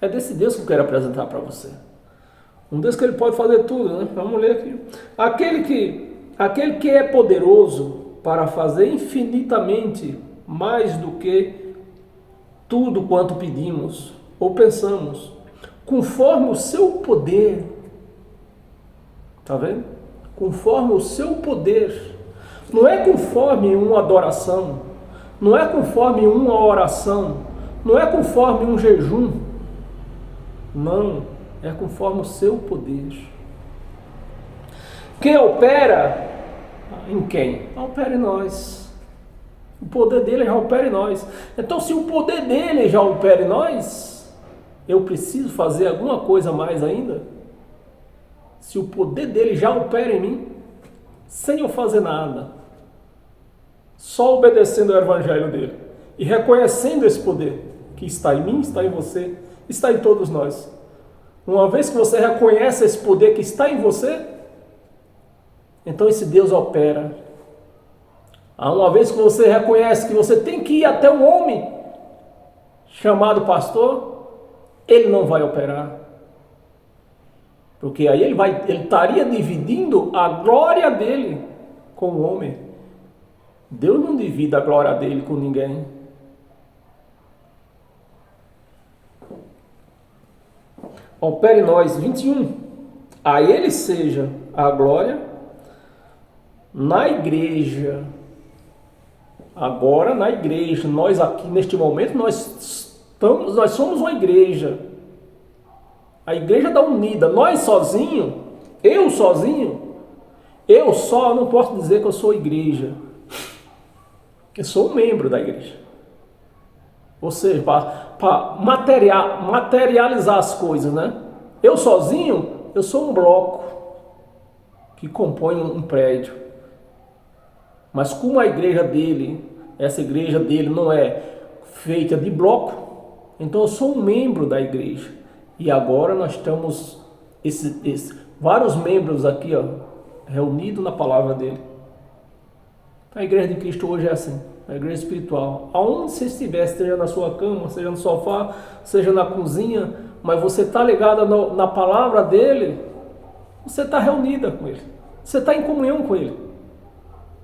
É desse Deus que eu quero apresentar para você. Um Deus que Ele pode fazer tudo, né? Vamos ler aqui. Aquele que é poderoso para fazer infinitamente mais do que tudo quanto pedimos ou pensamos, conforme o seu poder. Tá vendo? Conforme o seu poder. Não é conforme uma adoração. Não é conforme uma oração. Não é conforme um jejum. Não. É conforme o seu poder. Quem opera em quem? Opera em nós. O poder dele já opera em nós. Então, se o poder dele já opera em nós, eu preciso fazer alguma coisa mais ainda? Se o poder dele já opera em mim, sem eu fazer nada, só obedecendo ao evangelho dele e reconhecendo esse poder que está em mim, está em você, está em todos nós. Uma vez que você reconhece esse poder que está em você, então esse Deus opera. Uma vez que você reconhece que você tem que ir até um homem chamado pastor, ele não vai operar. Porque aí ele estaria dividindo a glória dele com o homem. Deus não divide a glória dele com ninguém. Opere em nós, 21. A ele seja a glória na igreja. Agora na igreja, nós aqui neste momento, nós somos uma igreja. A igreja está unida. Nós sozinhos, eu sozinho, eu só não posso dizer que eu sou igreja. Eu sou um membro da igreja. Ou seja, para materializar as coisas, né? Eu sozinho, eu sou um bloco que compõe um prédio. Mas como a igreja dele, essa igreja dele não é feita de bloco, então eu sou um membro da igreja. E agora nós estamos vários membros aqui, ó, reunidos na palavra dele. A igreja de Cristo hoje é assim, a igreja espiritual. Aonde você estiver, seja na sua cama, seja no sofá, seja na cozinha, mas você está ligada na palavra dele, você está reunida com ele, você está em comunhão com ele.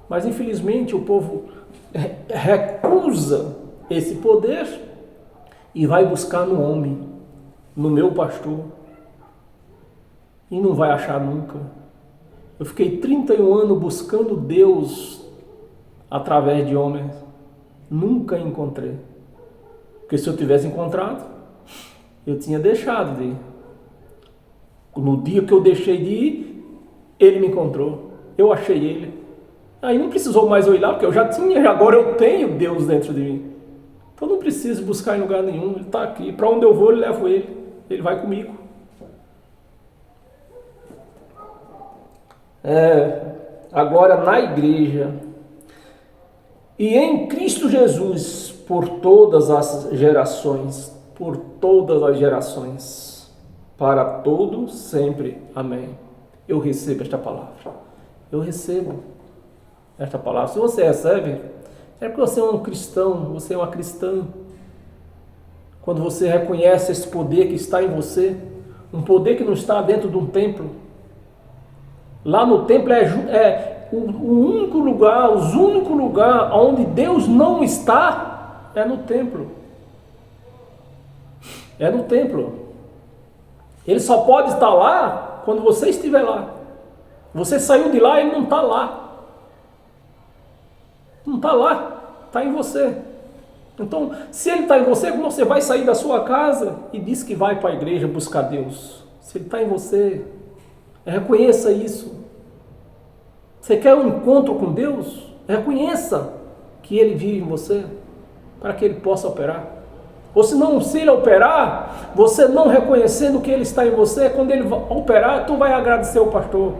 Mas infelizmente o povo recusa esse poder e vai buscar no homem, no meu pastor, e não vai achar nunca. Eu fiquei 31 anos buscando Deus através de homens, nunca encontrei. Porque se eu tivesse encontrado, eu tinha deixado de ir. No dia que eu deixei de ir, ele me encontrou, eu achei ele. Aí não precisou mais eu ir lá, porque eu já tinha, agora eu tenho Deus dentro de mim. Então não preciso buscar em lugar nenhum, ele está aqui. Para onde eu vou, eu levo ele vai comigo. Agora na igreja e em Cristo Jesus por todas as gerações, para todos sempre. Amém. Eu recebo esta palavra. Eu recebo esta palavra. Se você recebe, é porque você é um cristão, você é uma cristã. Quando você reconhece esse poder que está em você, um poder que não está dentro de um templo. Lá no templo é o único lugar, onde Deus não está, é no templo. É no templo. Ele só pode estar lá quando você estiver lá. Você saiu de lá, ele não está lá. Não está lá, está em você. Então, se ele está em você, como você vai sair da sua casa e diz que vai para a igreja buscar Deus? Se ele está em você, reconheça isso. Você quer um encontro com Deus? Reconheça que ele vive em você, para que ele possa operar. Ou se não, se ele operar, você não reconhecendo que ele está em você, quando ele operar, tu vai agradecer o pastor.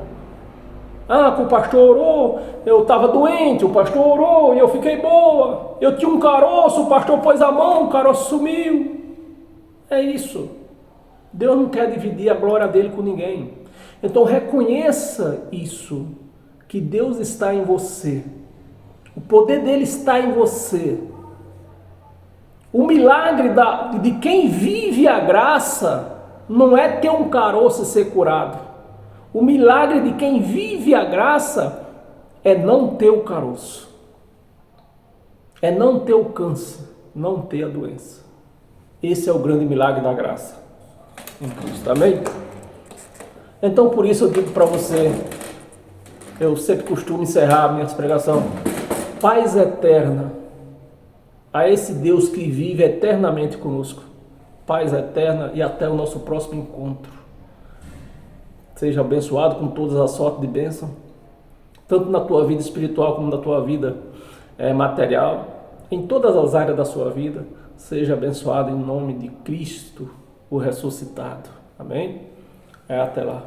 Que o pastor orou, eu estava doente, o pastor orou e eu fiquei boa. Eu tinha um caroço, o pastor pôs a mão, o caroço sumiu. É isso. Deus não quer dividir a glória dele com ninguém. Então reconheça isso, que Deus está em você. O poder dele está em você. O milagre de quem vive a graça não é ter um caroço e ser curado. O milagre de quem vive a graça é não ter o caroço. É não ter o câncer, não ter a doença. Esse é o grande milagre da graça em Cristo. Amém? Então por isso eu digo para você, eu sempre costumo encerrar a minha pregação, paz eterna a esse Deus que vive eternamente conosco. Paz eterna e até o nosso próximo encontro. Seja abençoado com todas as sortes de bênção, tanto na tua vida espiritual como na tua vida material, em todas as áreas da sua vida. Seja abençoado em nome de Cristo, o ressuscitado. Amém? Até lá.